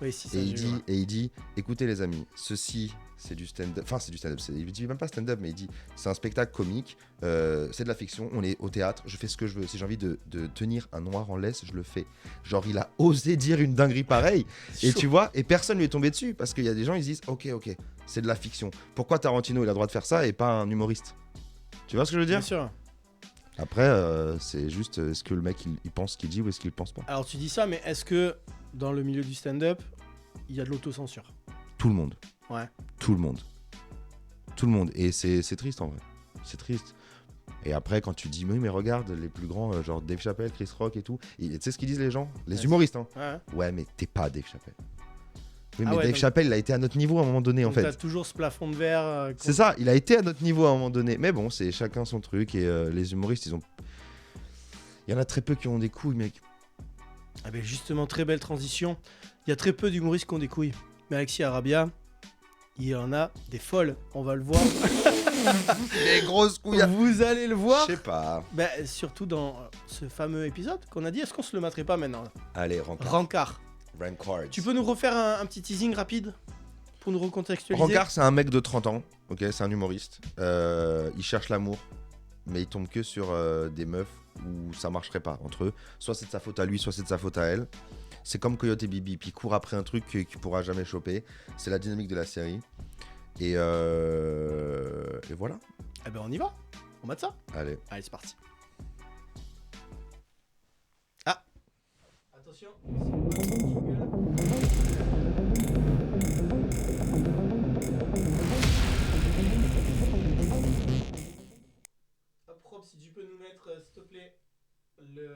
Oui, si, ça, Et j'ai vu, ouais. il dit, écoutez les amis, ceci c'est du stand-up, enfin c'est du stand-up, il dit même pas stand-up, mais il dit c'est un spectacle comique, c'est de la fiction, on est au théâtre, je fais ce que je veux, si j'ai envie de tenir un noir en laisse, je le fais. Genre il a osé dire une dinguerie pareille, et tu vois, et personne lui est tombé dessus, parce qu'il y a des gens, ils se disent, ok, c'est de la fiction, pourquoi Tarantino il a le droit de faire ça et pas un humoriste? Tu vois ce que je veux dire? Bien sûr. Après, c'est juste, est-ce que le mec il pense ce qu'il dit ou est-ce qu'il pense pas? Alors tu dis ça, mais est-ce que dans le milieu du stand-up, il y a de l'autocensure? Tout le monde. Ouais. Tout le monde. Tout le monde. Et c'est triste en vrai. C'est triste. Et après, quand tu dis, mais regarde, les plus grands, genre Dave Chappelle, Chris Rock et tout, tu sais ce qu'ils disent les gens? Les humoristes, hein. Ouais, mais t'es pas Dave Chappelle. Oui, mais Dave Chappelle, il a été à notre niveau à un moment donné, en fait. T'as toujours ce plafond de verre. C'est ça, il a été à notre niveau à un moment donné. Mais bon, c'est chacun son truc. Et les humoristes, ils ont. Il y en a très peu qui ont des couilles, mec. Ah ben justement, très belle transition. Il y a très peu d'humoristes qui ont des couilles. Mais Alexis Arabia, il en a des folles. On va le voir. Des grosses couilles. Vous allez le voir. Je sais pas. Ben, surtout dans ce fameux épisode qu'on a dit. Est-ce qu'on se le mettrait pas maintenant? Allez, Rancard. Rancard. Tu peux nous refaire un petit teasing rapide pour nous recontextualiser? Rancard, c'est un mec de 30 ans. Ok, c'est un humoriste. Il cherche l'amour. Mais il tombe que sur des meufs où ça marcherait pas entre eux. Soit c'est de sa faute à lui, soit c'est de sa faute à elle. C'est comme Coyote et Bibi, puis il court après un truc qu'il pourra jamais choper. C'est la dynamique de la série. Et voilà. Eh ben on y va. On mate ça. Allez, c'est parti. Ah. Attention. Hop, Rob, si tu peux nous mettre, s'il te plaît, le...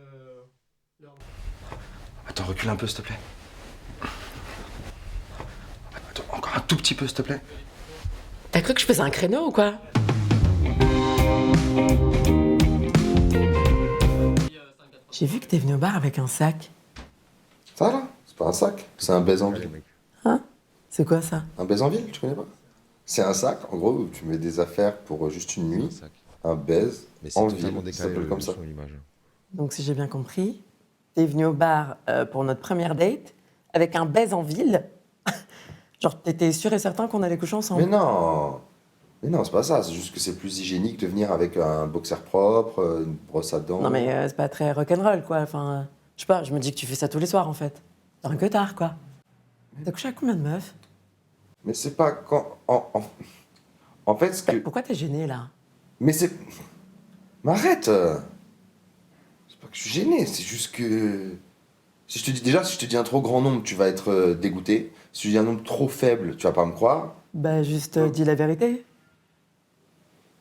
Attends, recule un peu, s'il te plaît. Attends, encore un tout petit peu, s'il te plaît. T'as cru que je faisais un créneau ou quoi? J'ai vu que t'es venu au bar avec un sac. Ça là, c'est pas un sac, c'est un baise en ville. Hein? C'est quoi ça? Un baise en ville, tu connais pas? C'est un sac, en gros, où tu mets des affaires pour juste une nuit. Un baise mais c'est en totalement ville, ça décalé s'appelle comme ça. l'image. Donc si j'ai bien compris, t'es venu au bar pour notre première date avec un baise en ville. Genre t'étais sûr et certain qu'on allait coucher ensemble. Mais non, c'est pas ça, c'est juste que c'est plus hygiénique de venir avec un boxer propre, une brosse à dents. Non mais c'est pas très rock'n'roll quoi, enfin... Je sais pas, je me dis que tu fais ça tous les soirs en fait. T'es un gueutard quoi. T'as couché avec combien de meufs? Mais c'est pas quand... En fait, ce que... Pourquoi t'es gêné là? Mais c'est... Mais arrête C'est pas que je suis gêné, c'est juste que... Si je te dis un trop grand nombre, tu vas être dégoûté. Si je dis un nombre trop faible, tu vas pas me croire. Bah juste dis la vérité.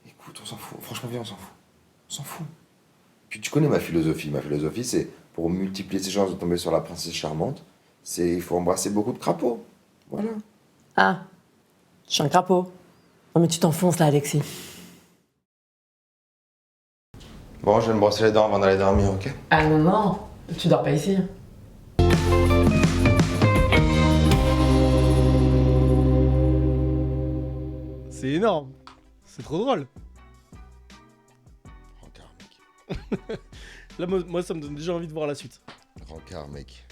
Écoute, on s'en fout. Franchement, viens, on s'en fout. On s'en fout. Puis tu connais ma philosophie. Ma philosophie, c'est pour multiplier ses chances de tomber sur la princesse charmante, il faut embrasser beaucoup de crapauds. Voilà. Ah, je suis un crapaud. Non mais tu t'enfonces là, Alexis. Bon, je vais me brosser les dents avant d'aller dormir, ok? Ah non, non, tu dors pas ici. C'est énorme. C'est trop drôle. Rancard, mec. Là, moi, ça me donne déjà envie de voir la suite. Rancard, mec.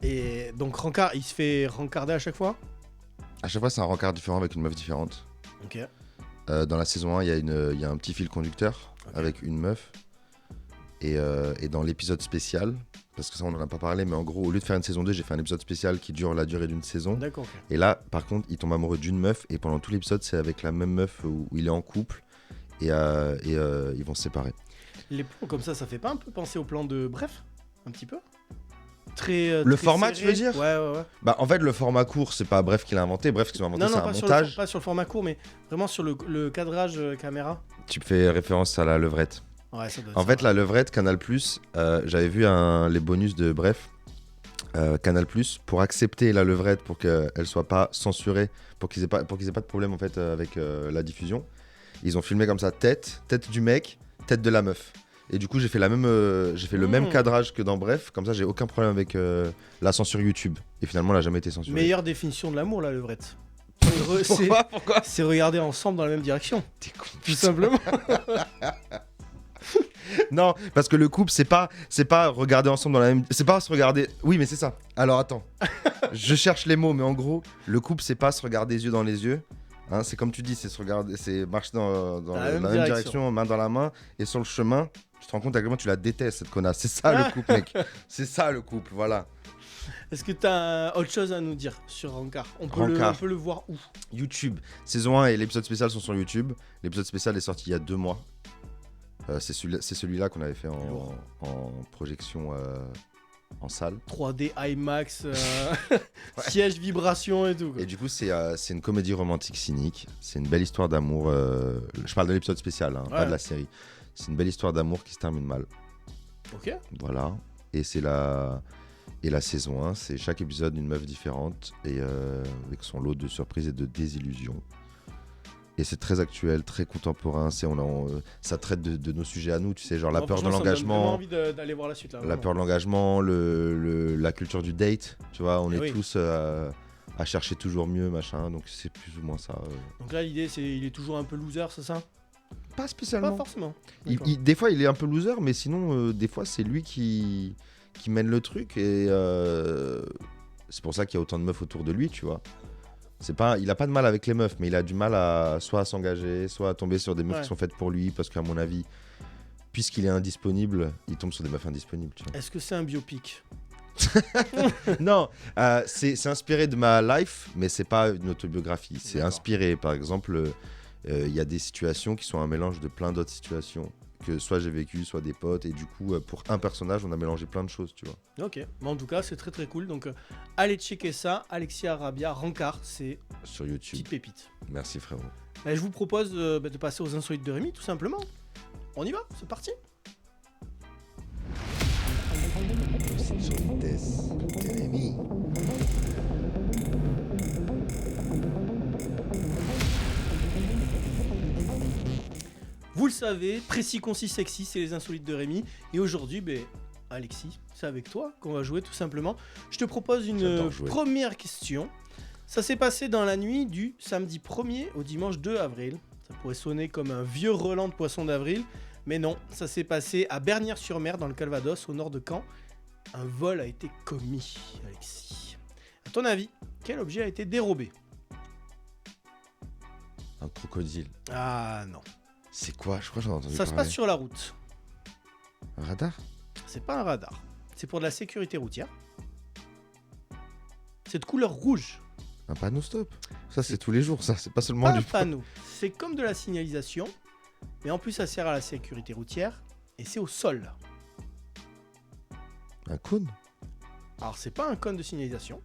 Et donc, Rancard, il se fait rencarder à chaque fois? À chaque fois, c'est un Rancard différent avec une meuf différente. Ok. Dans la saison 1, il y a un petit fil conducteur avec une meuf. Et dans l'épisode spécial, parce que ça, on n'en a pas parlé, mais en gros, au lieu de faire une saison 2, j'ai fait un épisode spécial qui dure la durée d'une saison. D'accord. Ok. Et là, par contre, il tombe amoureux d'une meuf, et pendant tout l'épisode, c'est avec la même meuf où il est en couple, et ils vont se séparer. Les plans comme ça fait pas un peu penser au plan de Bref? Un petit peu? Très, le très format, serré. tu veux dire? Ouais. Bah, en fait, le format court, c'est pas Bref qui l'a inventé. Bref, ce qu'ils ont inventé, c'est un montage. Pas sur le format court, mais vraiment sur le cadrage caméra. Tu fais référence à la levrette. Ouais, ça doit être En ça. fait, la levrette, Canal+, j'avais vu les bonus de Bref, Canal+, pour accepter la levrette, pour qu'elle soit pas censurée, pour qu'ils aient pas de problème en fait avec la diffusion. Ils ont filmé comme ça, tête du mec, tête de la meuf. Et du coup, j'ai fait le même cadrage que dans Bref. Comme ça, j'ai aucun problème avec la censure YouTube. Et finalement, elle n'a jamais été censurée. Meilleure définition de l'amour, là, levrette. Pourquoi C'est regarder ensemble dans la même direction. T'es con. Tout simplement. Non, parce que le couple, c'est pas regarder ensemble dans la même. C'est pas se regarder. Oui, mais c'est ça. Alors attends. Je cherche les mots, mais en gros, le couple, c'est pas se regarder les yeux dans les yeux. Hein, c'est comme tu dis, c'est se regarder, c'est marcher dans la même direction, main dans la main, et sur le chemin, tu te rends compte à quel point tu la détestes, cette connasse. C'est ça le couple, mec. C'est ça le couple, voilà. Est-ce que t'as autre chose à nous dire sur Rancard? On peut le voir où? YouTube. Saison 1 et l'épisode spécial sont sur YouTube. L'épisode spécial est sorti il y a 2 mois. C'est celui-là qu'on avait fait en projection en salle. 3D, IMAX, siège, vibration et tout. Quoi. Et du coup, c'est une comédie romantique cynique. C'est une belle histoire d'amour. Je parle de l'épisode spécial, hein, pas de la série. C'est une belle histoire d'amour qui se termine mal. Ok. Voilà. Et c'est la saison 1, c'est chaque épisode une meuf différente et avec son lot de surprises et de désillusions. Et c'est très actuel, très contemporain. Ça traite de nos sujets à nous, tu sais, genre la peur de l'engagement. J'ai envie d'aller voir la suite. Là, la peur de l'engagement, la culture du date, tu vois. On est tous à chercher toujours mieux, machin. Donc c'est plus ou moins ça. Donc là, l'idée, c'est il est toujours un peu loser, c'est ça? Pas spécialement. Pas forcément. Des fois, il est un peu loser, mais sinon, des fois, c'est lui qui mène le truc. Et c'est pour ça qu'il y a autant de meufs autour de lui, tu vois. Il a pas de mal avec les meufs, mais il a du mal soit à s'engager, soit à tomber sur des meufs qui sont faites pour lui, parce qu'à mon avis, puisqu'il est indisponible, il tombe sur des meufs indisponibles. Tu vois. Est-ce que c'est un biopic? Non, c'est inspiré de ma life, mais c'est pas une autobiographie. C'est inspiré, par exemple, il y a des situations qui sont un mélange de plein d'autres situations que soit j'ai vécu, soit des potes, et du coup, pour un personnage, on a mélangé plein de choses, tu vois. Ok, mais en tout cas, c'est très très cool. Donc, allez checker ça. Alexia Arabia, Rancard, c'est sur YouTube. Petite pépite. Merci frérot. Je vous propose de passer aux insolites de Rémi, tout simplement. On y va, c'est parti. Vous le savez, précis, concis, sexy, c'est les insolites de Rémi. Et aujourd'hui, Alexis, c'est avec toi qu'on va jouer tout simplement. Je te propose une première question. Ça s'est passé dans la nuit du samedi 1er au dimanche 2 avril. Ça pourrait sonner comme un vieux relent de poisson d'avril. Mais non, ça s'est passé à Bernières-sur-Mer, dans le Calvados, au nord de Caen. Un vol a été commis, Alexis. À ton avis, quel objet a été dérobé? Un crocodile. Ah non. C'est quoi? Je crois que j'en ai entendu Ça parler. se passe sur la route. Un radar? C'est pas un radar. C'est pour de la sécurité routière. C'est de couleur rouge. Un panneau stop. Ça, c'est tous les jours, ça. C'est pas seulement Pas du un panneau. C'est comme de la signalisation. Mais en plus, ça sert à la sécurité routière. Et c'est au sol. Un cône? Alors, c'est pas un cône de signalisation.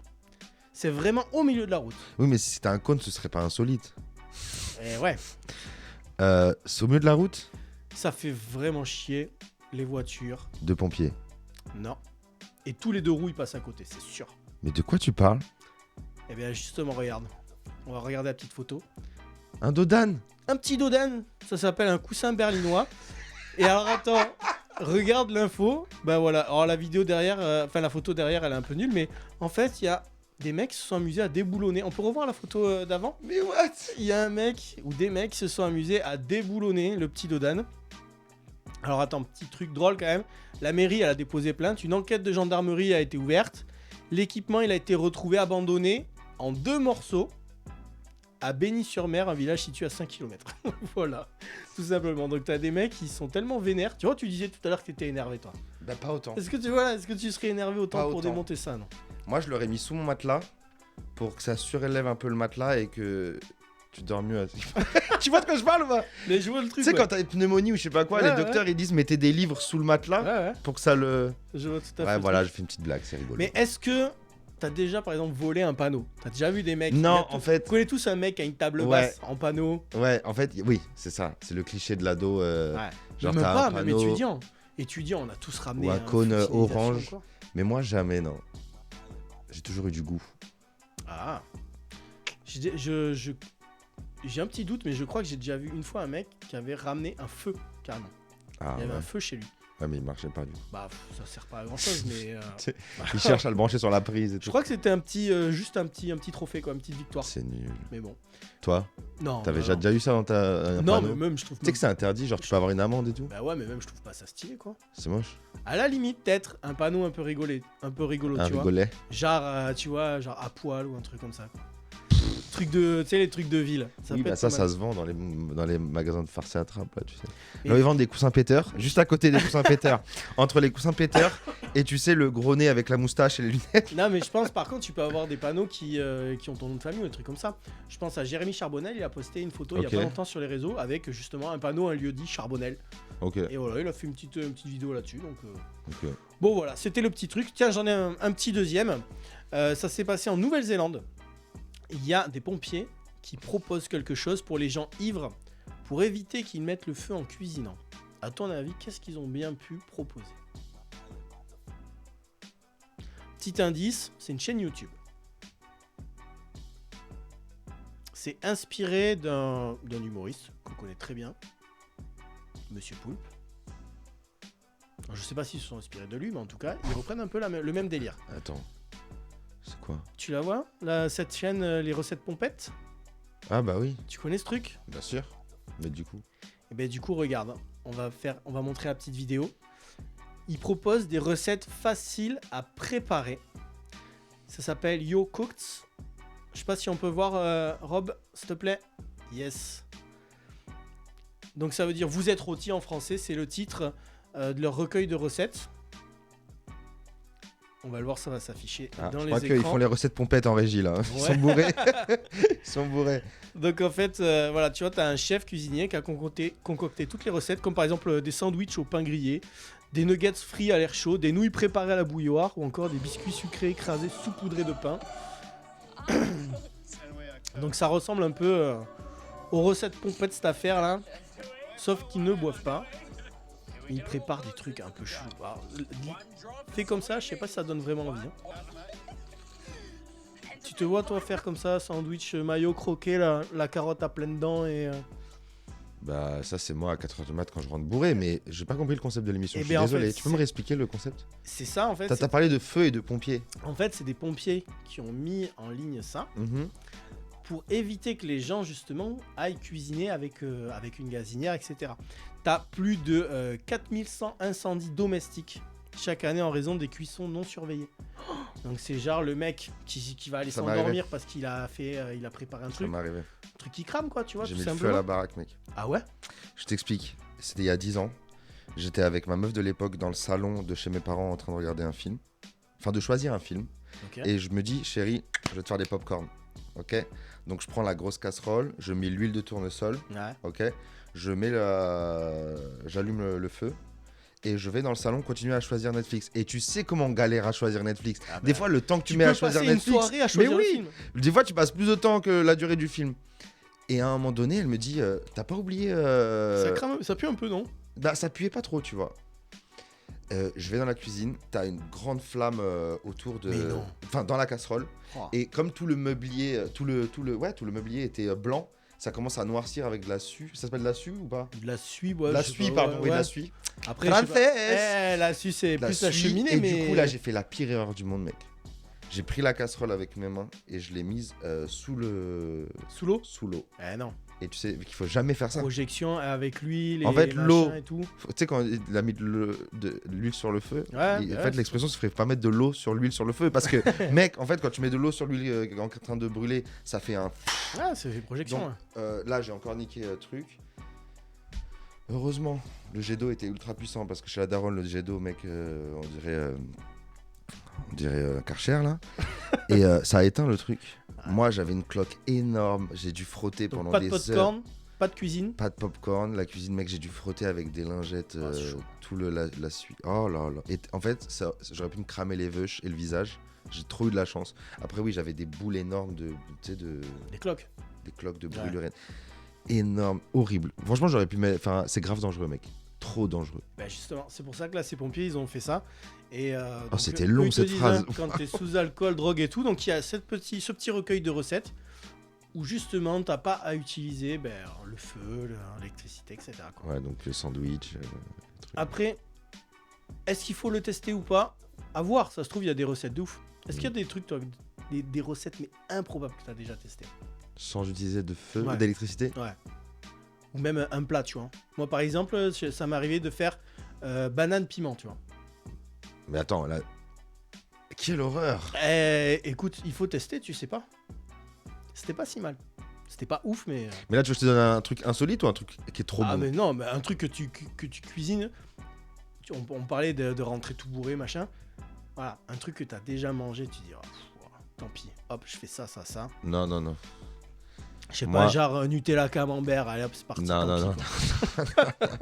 C'est vraiment au milieu de la route. Oui, mais si c'était un cône, ce serait pas insolite. Et ouais. C'est au milieu de la route? Ça fait vraiment chier les voitures. De pompiers. Non. Et tous les deux roues, ils passent à côté, c'est sûr. Mais de quoi tu parles? Eh bien, justement, regarde. On va regarder la petite photo. Un dodane? Un petit dodane. Ça s'appelle un coussin berlinois. Et alors, attends. Regarde l'info. Bah voilà. Alors, la vidéo derrière, la photo derrière, elle est un peu nulle. Mais en fait, il y a des mecs qui se sont amusés à déboulonner. On peut revoir la photo d'avant? Mais what? Il y a un mec ou des mecs qui se sont amusés à déboulonner le petit dodane. Alors attends, petit truc drôle quand même. La mairie, elle a déposé plainte. Une enquête de gendarmerie a été ouverte. L'équipement, il a été retrouvé abandonné en 2 morceaux à Bény-sur-Mer, un village situé à 5 km. Voilà, tout simplement. Donc t'as des mecs qui sont tellement vénères. Tu vois, tu disais tout à l'heure que t'étais énervé, toi. Bah pas autant. Est-ce que tu serais énervé autant Pas pour autant. démonter ça, non? Moi, je l'aurais mis sous mon matelas pour que ça surélève un peu le matelas et que tu dors mieux. Tu vois de quoi je parle ou pas? Mais je vois le Tu truc. sais, ouais. quand t'as une pneumonie ou je sais pas quoi, Ouais, les docteurs ils disent mettez des livres sous le matelas Ouais, pour que ça le. je vois tout à fait. Ouais, le voilà, truc. j'ai fait une petite blague, c'est rigolo. Mais est-ce que t'as déjà, par exemple, volé un panneau? T'as déjà vu des mecs? Non, en fait. Vous connaissez tous un mec qui a une table Ouais. basse en panneau? Ouais, en fait, oui, c'est ça. C'est le cliché de l'ado. Ouais. Genre, Même t'as pas, un même panneau. étudiant. Étudiant, on a tous ramené Ou un un cône feu de signalisation, orange. quoi. Mais moi, jamais, non. J'ai toujours eu du goût. Ah. J'ai un petit doute, mais je crois que j'ai déjà vu une fois un mec qui avait ramené un feu, carrément. Ah, Il y avait ouais. un feu chez lui. Ouais, mais il marchait pas du coup. Bah, ça sert pas à grand chose, mais. Il cherche à le brancher sur la prise et Je tout. crois que c'était un petit, juste un petit trophée, quoi, une petite victoire. C'est nul. Mais bon. Toi, Non. t'avais bah, non. déjà eu ça dans ta. Non, panneau mais même, je trouve. Tu sais que c'est interdit, genre tu peux avoir une amende et tout. Bah ouais, mais même, je trouve pas ça stylé, quoi. C'est moche. À la limite, peut-être un panneau un peu rigolo, Un tu vois. rigolet. Genre, tu vois, genre à poil ou un truc comme ça, quoi. Truc de, tu sais, les trucs de ville. Oui, peut bah être ça, pas mal. ça se vend dans les magasins de farce et attrape, là, tu sais. Et- Là, ils vendent des coussins péteurs, juste à côté des coussins péteurs. Entre les coussins péteurs et tu sais, le gros nez avec la moustache et les lunettes. Non, mais je pense, par contre, tu peux avoir des panneaux qui ont ton nom de famille ou des trucs comme ça. Je pense à Jérémy Charbonnel, il a posté une photo il y Ok. a pas longtemps sur les réseaux avec justement un panneau, un lieu dit Charbonnel. Ok, Et voilà, il a fait une petite vidéo là-dessus. Donc, ok. bon, voilà, c'était le petit truc. Tiens, j'en ai un petit deuxième. Ça s'est passé en Nouvelle-Zélande. Il y a des pompiers qui proposent quelque chose pour les gens ivres pour éviter qu'ils mettent le feu en cuisinant. À ton avis, qu'est-ce qu'ils ont bien pu proposer? Petit indice, c'est une chaîne YouTube. C'est inspiré d'un humoriste qu'on connaît très bien, Monsieur Poulpe. Alors, je sais pas s'ils se sont inspirés de lui, mais en tout cas, ils reprennent un peu le même délire. Attends. C'est quoi? Tu la vois, cette chaîne, les recettes pompettes? Ah bah oui, Tu connais ce truc? bien sûr. Mais du coup. Et ben du coup, regarde, hein, on va montrer la petite vidéo. Il propose des recettes faciles à préparer. Ça s'appelle Yo Cooked. Je sais pas si on peut voir, Rob, s'il te plaît. Yes. Donc ça veut dire vous êtes rôti en français, c'est le titre de leur recueil de recettes. On va le voir, ça va s'afficher Ah, dans je les crois qu'ils écrans. font les recettes pompettes en régie là. Ils Ouais. sont bourrés. Ils sont bourrés. Donc en fait, voilà, tu vois, t'as un chef cuisinier qui a concocté toutes les recettes, comme par exemple des sandwichs au pain grillé, des nuggets frits à l'air chaud, des nouilles préparées à la bouilloire, ou encore des biscuits sucrés écrasés saupoudrés de pain. Donc ça ressemble un peu aux recettes pompettes cette affaire là, sauf qu'ils ne boivent pas. Ils préparent des trucs un peu chelous. Alors, fais comme ça, je sais pas si ça donne vraiment envie. Hein. Tu te vois toi faire comme ça, sandwich mayo croqué, la carotte à pleines dents et... Bah ça c'est moi à 4h du mat quand je rentre bourré, mais j'ai pas compris le concept de l'émission. Eh Je suis ben, en désolé. fait, Tu peux me réexpliquer le concept? C'est ça en fait. T'as parlé de feu et de pompiers. En fait, c'est des pompiers qui ont mis en ligne ça Mhm. pour éviter que les gens justement aillent cuisiner avec une gazinière, etc. T'as plus de 4100 incendies domestiques chaque année en raison des cuissons non surveillées. Donc c'est genre le mec qui va aller Ça m'est s'endormir parce qu'il a préparé un Ça truc, m'est arrivé. qui crame quoi, tu vois, J'ai tout mis le feu à simplement. la baraque, mec. Ah ouais? Je t'explique. C'était il y a 10 ans. J'étais avec ma meuf de l'époque dans le salon de chez mes parents en train de regarder un film. Enfin, de choisir un film. Ok. Et je me dis, chérie, je vais te faire des pop-corn. Ok? Donc je prends la grosse casserole, je mets l'huile de tournesol. Ouais. Ok? J'allume le feu. Et je vais dans le salon continuer à choisir Netflix. Et tu sais comment on galère à choisir Netflix. Ah bah, Des fois, le temps que tu mets peux à choisir passer Netflix. une soirée à choisir mais le oui, film. des fois, tu passes plus de temps que la durée du film. Et à un moment donné, elle me dit, t'as pas oublié... Ça crame, ça pue un peu, non? Bah, ça puait pas trop, tu vois. Je vais dans la cuisine, t'as une grande flamme autour de... Mais non. Enfin, dans la casserole. Oh. Et comme tout le mobilier, tout le mobilier était blanc, ça commence à noircir avec de la suie. Ça s'appelle de la suie ou pas? De la suie, ouais. La je sais suie, pas, pardon, ouais, oui, de ouais. la suie. Après, je sais pas. Française. La suie, c'est De la plus la suie, cheminée, et mais... du coup, là, j'ai fait la pire erreur du monde, mec. J'ai pris la casserole avec mes mains et je l'ai mise sous l'eau. Sous l'eau? Eh non. Et tu sais qu'il faut jamais faire ça. Projection avec l'huile En et fait, machin l'eau- et tout. Tu sais, quand il a mis de l'huile sur le feu, Ouais, en ouais, fait, l'expression, c'est pas mettre de l'eau sur l'huile sur le feu. Parce que, mec, en fait, quand tu mets de l'eau sur l'huile en train de brûler, ça fait un. Ah, ça fait projection. Donc, ouais. là, j'ai encore niqué truc. Heureusement, le jet d'eau était ultra puissant parce que chez la daronne, le jet d'eau, mec, on dirait Karcher là. Et ça a éteint le truc. Moi, j'avais une cloque énorme. J'ai dû frotter Donc, pendant pas de des heures. popcorn, pas de cuisine. Pas de popcorn, la cuisine, mec, j'ai dû frotter avec des lingettes Ah, c'est chaud. tout la suite. Oh là là. Et en fait, j'aurais pu me cramer les veuches et le visage. J'ai trop eu de la chance. Après, oui, j'avais des boules énormes des Des cloques. de Ouais. brûlure. Énorme, horrible. Franchement, j'aurais pu mettre. Enfin, c'est grave dangereux, mec. Trop dangereux. Bah justement, c'est pour ça que là, ces pompiers, ils ont fait ça. Et donc, c'était eux, long, ils te cette disent, phrase. hein, quand t'es sous alcool, drogue et tout, donc il y a ce petit recueil de recettes où justement, t'as pas à utiliser le feu, l'électricité, etc. quoi. Ouais, donc le sandwich, Après, est-ce qu'il faut le tester ou pas? À voir, ça se trouve, il y a des recettes de ouf. Est-ce qu'il y a des trucs, toi, des recettes mais improbables que tu as déjà testé? Sans utiliser de feu, Ouais. d'électricité. Ouais. Ou même un plat, tu vois. Moi, par exemple, ça m'est arrivé de faire banane piment, tu vois. Mais attends, là. Quelle horreur! Écoute, il faut tester, tu sais pas. C'était pas si mal. C'était pas ouf, mais. Mais là, tu veux que je te donne un truc insolite ou un truc qui est trop bon? Mais non, mais un truc que tu cuisines. On parlait de rentrer tout bourré, machin. Voilà, un truc que t'as déjà mangé, tu dis, tant pis. Hop, je fais ça. Non, non, non. Je sais Moi- pas, genre Nutella camembert, allez hop, c'est parti. Non, tant non, pis, non. quoi.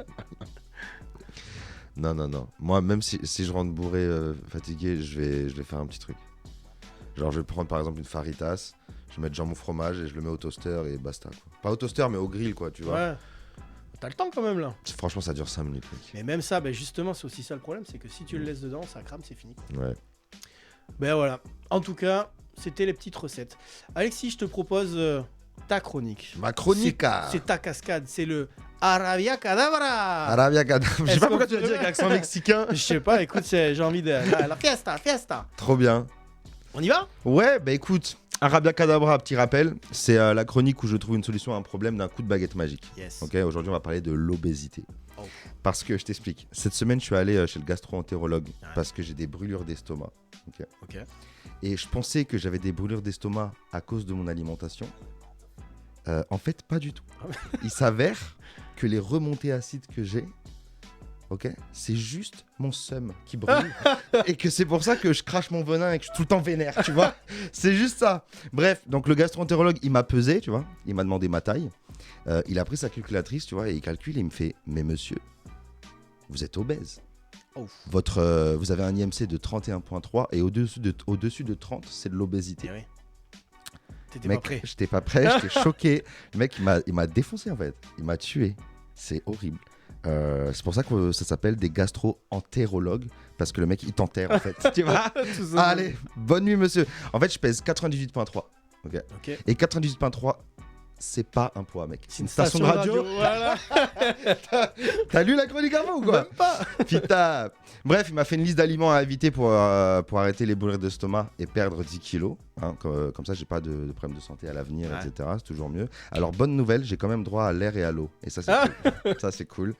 Non, non, non. Moi, même si je rentre bourré, fatigué, je vais faire un petit truc. Genre, je vais prendre par exemple une faritas, je vais mettre jambon fromage et je le mets au toaster et basta. Quoi. Pas au toaster, mais au grill, quoi, tu vois. Ouais. T'as le temps quand même là. Franchement, ça dure 5 minutes, mec. Mais même ça, justement, c'est aussi ça le problème, c'est que si tu le laisses dedans, ça crame, c'est fini. Ouais. Ben voilà. En tout cas, c'était les petites recettes. Alexis, je te propose ta chronique. Ma chronica. C'est ta cascade, c'est le Arabia Cadabra. Arabia Cadabra. Je sais Est-ce pas qu'on pourquoi tu peut- l'as dit avec accent mexicain. Je sais pas, écoute, j'ai envie de. La fiesta. Trop bien. On y va? Ouais, bah écoute, Arabia Cadabra, petit rappel, c'est la chronique où je trouve une solution à un problème d'un coup de baguette magique. Yes. Ok, aujourd'hui on va parler de l'obésité. Oh. Parce que je t'explique, cette semaine je suis allé chez le gastro-entérologue Ouais. parce que j'ai des brûlures d'estomac. Ok. Et je pensais que j'avais des brûlures d'estomac à cause de mon alimentation. En fait, pas du tout. Il s'avère que les remontées acides que j'ai, ok, c'est juste mon seum qui brûle. Et que c'est pour ça que je crache mon venin et que je suis tout le temps vénère, tu vois. C'est juste ça. Bref, donc le gastro-entérologue, il m'a pesé, tu vois. Il m'a demandé ma taille. Il a pris sa calculatrice, tu vois, et il calcule et il me fait « Mais monsieur, vous êtes obèse. Oh. Vous avez un IMC de 31,3 et au-dessus de 30, c'est de l'obésité. Eh oui. T'étais Mec, pas prêt. j'étais pas prêt, j'étais choqué. Le mec, il m'a défoncé en fait. Il m'a tué. C'est horrible. C'est pour ça que ça s'appelle des gastro-entérologues. Parce que le mec, il t'enterre en fait. Tu vois. Tout ça. Allez, bonne nuit monsieur. En fait, je pèse 98,3. Ok. Ok. Et 98,3, c'est pas un poids, mec. C'est une station de radio. Voilà. T'as lu la chronique avant ou quoi? Même pas. Putain. Bref, il m'a fait une liste d'aliments à éviter pour arrêter les brûlures d'estomac et perdre 10 kilos. Hein, comme ça, j'ai pas de problème de santé à l'avenir, Ouais. etc. C'est toujours mieux. Alors, bonne nouvelle, j'ai quand même droit à l'air et à l'eau. Et ça, c'est cool. Ça, c'est cool.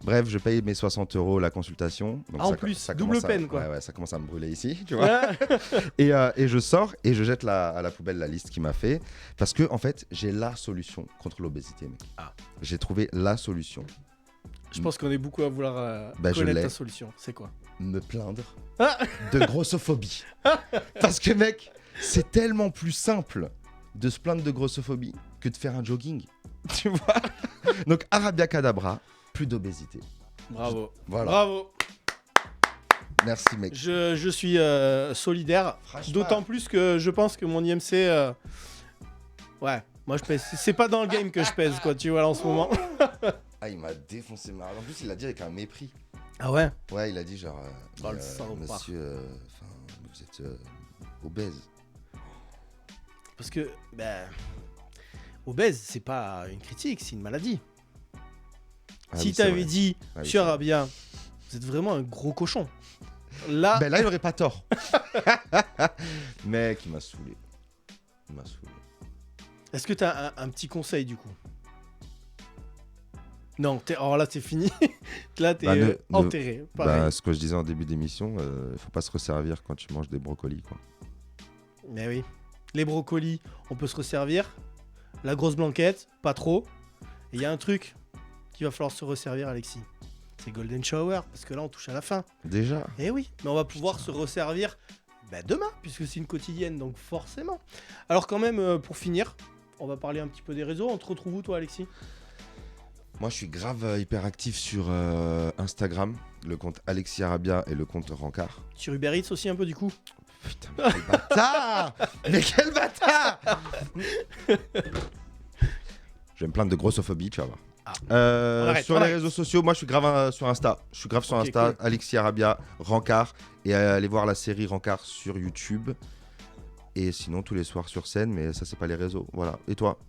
Bref, je paye mes 60 € la consultation. Donc En plus, double commence peine, quoi. Ouais, ça commence à me brûler ici, tu vois. Et je sors et je jette à la poubelle la liste qu'il m'a fait. Parce que, en fait, j'ai la solution contre l'obésité, mec. Ah. J'ai trouvé la solution. Je pense qu'on est beaucoup à vouloir Bah, je connaître l'ai. ta solution. C'est quoi? Me plaindre Ah. de grossophobie. Parce que mec, c'est tellement plus simple de se plaindre de grossophobie que de faire un jogging. Tu vois. Donc Arabia Cadabra, plus d'obésité. Bravo. Voilà. Bravo. Merci mec. Je suis solidaire. Franchement. D'autant plus que je pense que mon IMC. Ouais, moi je pèse. C'est pas dans le game que je pèse, quoi, tu vois, là, en ce moment. Ah, il m'a défoncé. Mais en plus, il l'a dit avec un mépris. Ah ouais? Ouais, il a dit genre Oh, mais, le salopard. monsieur vous êtes obèse. Parce que, obèse, c'est pas une critique, c'est une maladie. Ah Si oui, c'est t'avais vrai. dit, Ah oui, Monsieur c'est vrai. Arabia, vous êtes vraiment un gros cochon. Là, Ben là, il aurait pas tort. Mec, il m'a saoulé. Il m'a saoulé. est-ce que t'as un petit conseil du coup? Non, alors là c'est fini. Là t'es Bah, ne- enterré. Pareil. Bah, ce que je disais en début d'émission, faut pas se resservir quand tu manges des brocolis, quoi. Mais oui. Les brocolis, on peut se resservir. La grosse blanquette, pas trop. Et il y a un truc qu'il va falloir se resservir, Alexis. C'est Golden Shower, parce que là on touche à la fin. Déjà. Eh oui, mais on va pouvoir se resservir demain, puisque c'est une quotidienne, donc forcément. Alors quand même, pour finir, on va parler un petit peu des réseaux. On te retrouve où toi, Alexis? Moi, je suis grave hyper actif sur Instagram, le compte Alexis Arabia et le compte Rancard. Sur Uber Eats aussi un peu du coup? Putain, mais quel bâtard. Mais quel bâtard. Je vais me plaindre de grossophobie, tu vas voir. Ah. Euh, On arrête, sur on les arrête. réseaux sociaux, moi je suis grave sur Insta. Je suis grave sur Ok, Insta, cool. Alexis Arabia, Rancard. Et allez voir la série Rancard sur YouTube. Et sinon tous les soirs sur scène, mais ça c'est pas les réseaux. Voilà. Et toi?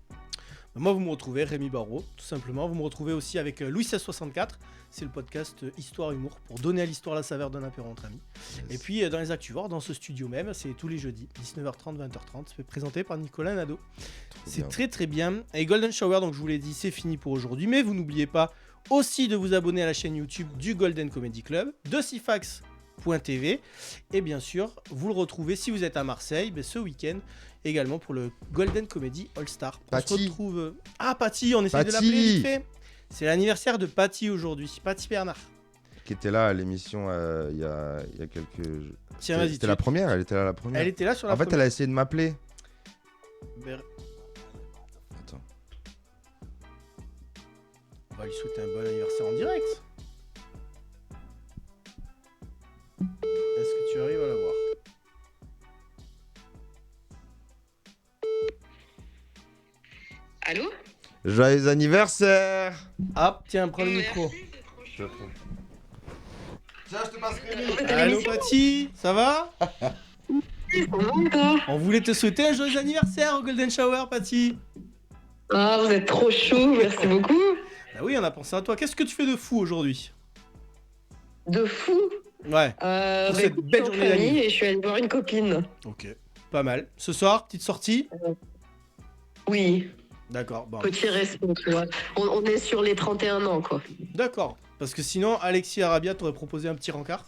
Moi, vous me retrouvez, Rémi Barraud, tout simplement. Vous me retrouvez aussi avec Louis 1664. C'est le podcast Histoire Humour pour donner à l'histoire la saveur d'un apéro entre amis. Yes. Et puis, dans les Actuvores, dans ce studio même, c'est tous les jeudis, 19h30, 20h30. C'est présenté par Nicolas Nadeau. C'est bien. très très bien. Et Golden Shower, donc je vous l'ai dit, c'est fini pour aujourd'hui. Mais vous n'oubliez pas aussi de vous abonner à la chaîne YouTube du Golden Comedy Club, de Sifax.tv. Et bien sûr, vous le retrouvez si vous êtes à Marseille ce week-end également pour le Golden Comedy All Star. On se Paty. retrouve. Ah, Paty, on essaie de Paty. l'appeler vite fait. C'est l'anniversaire de Paty aujourd'hui. Paty Bernard. Qui était là à l'émission il y a quelques. Tiens, vas-y. C'était la première, elle était là la première. Elle était là sur la En fait, elle première. a essayé de m'appeler. Attends. On va lui souhaiter un bon anniversaire en direct. Est-ce que tu arrives à la voir? Allô? Joyeux anniversaire! Hop, tiens, prends le micro. Tiens, je te passe Rémi. Allô Paty, ça va? On voulait te souhaiter un joyeux anniversaire au Golden Shower, Paty. Ah, vous êtes trop chaud, merci beaucoup. Bah oui, on a pensé à toi. Qu'est-ce que tu fais de fou aujourd'hui? De fou. Ouais, Pour cette Écoute, belle je suis en journée famille d'anniv. et je suis allée voir une copine. ok, pas mal. Ce soir, petite sortie? Oui, D'accord, bon. petit resto, tu vois. On est sur les 31 ans, quoi. D'accord, parce que sinon, Alexis Arabia t'aurait proposé un petit rencard.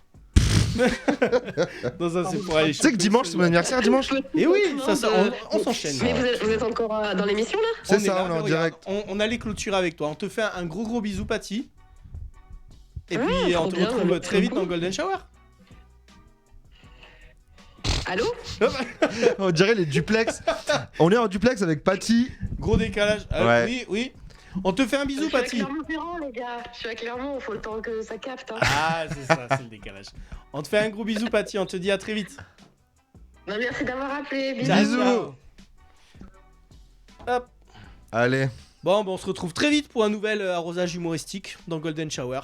Non, ça c'est pour aller Tu sais que dimanche, c'est mon anniversaire, dimanche? Et oui, Effectivement, ça, on s'enchaîne. Mais vous êtes encore dans l'émission, là? C'est est ça, là, on est en regarde, direct. On allait clôturer avec toi. On te fait un gros bisou, Paty. Et Ah, puis, on trop te bien, retrouve merci très vite beaucoup. dans le Golden Shower. Allô? On dirait les duplex. On est en duplex avec Paty. Gros décalage. Ah, Ouais. Oui, oui. On te fait un bisou, Je suis à Paty. Clermont-Ferrand, les gars. Je suis à Clermont, il faut le temps que ça capte. Hein. Ah, c'est ça, c'est le décalage. On te fait un gros bisou, Paty. On te dit à très vite. Bah, merci d'avoir appelé. Bisous. Ciao, Bisous. ciao. Hop. Allez, Bon, on se retrouve très vite pour un nouvel arrosage humoristique dans Golden Shower.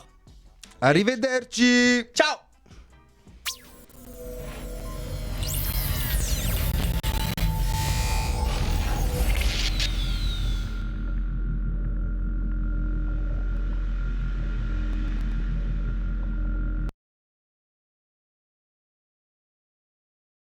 arrivederci. Ciao.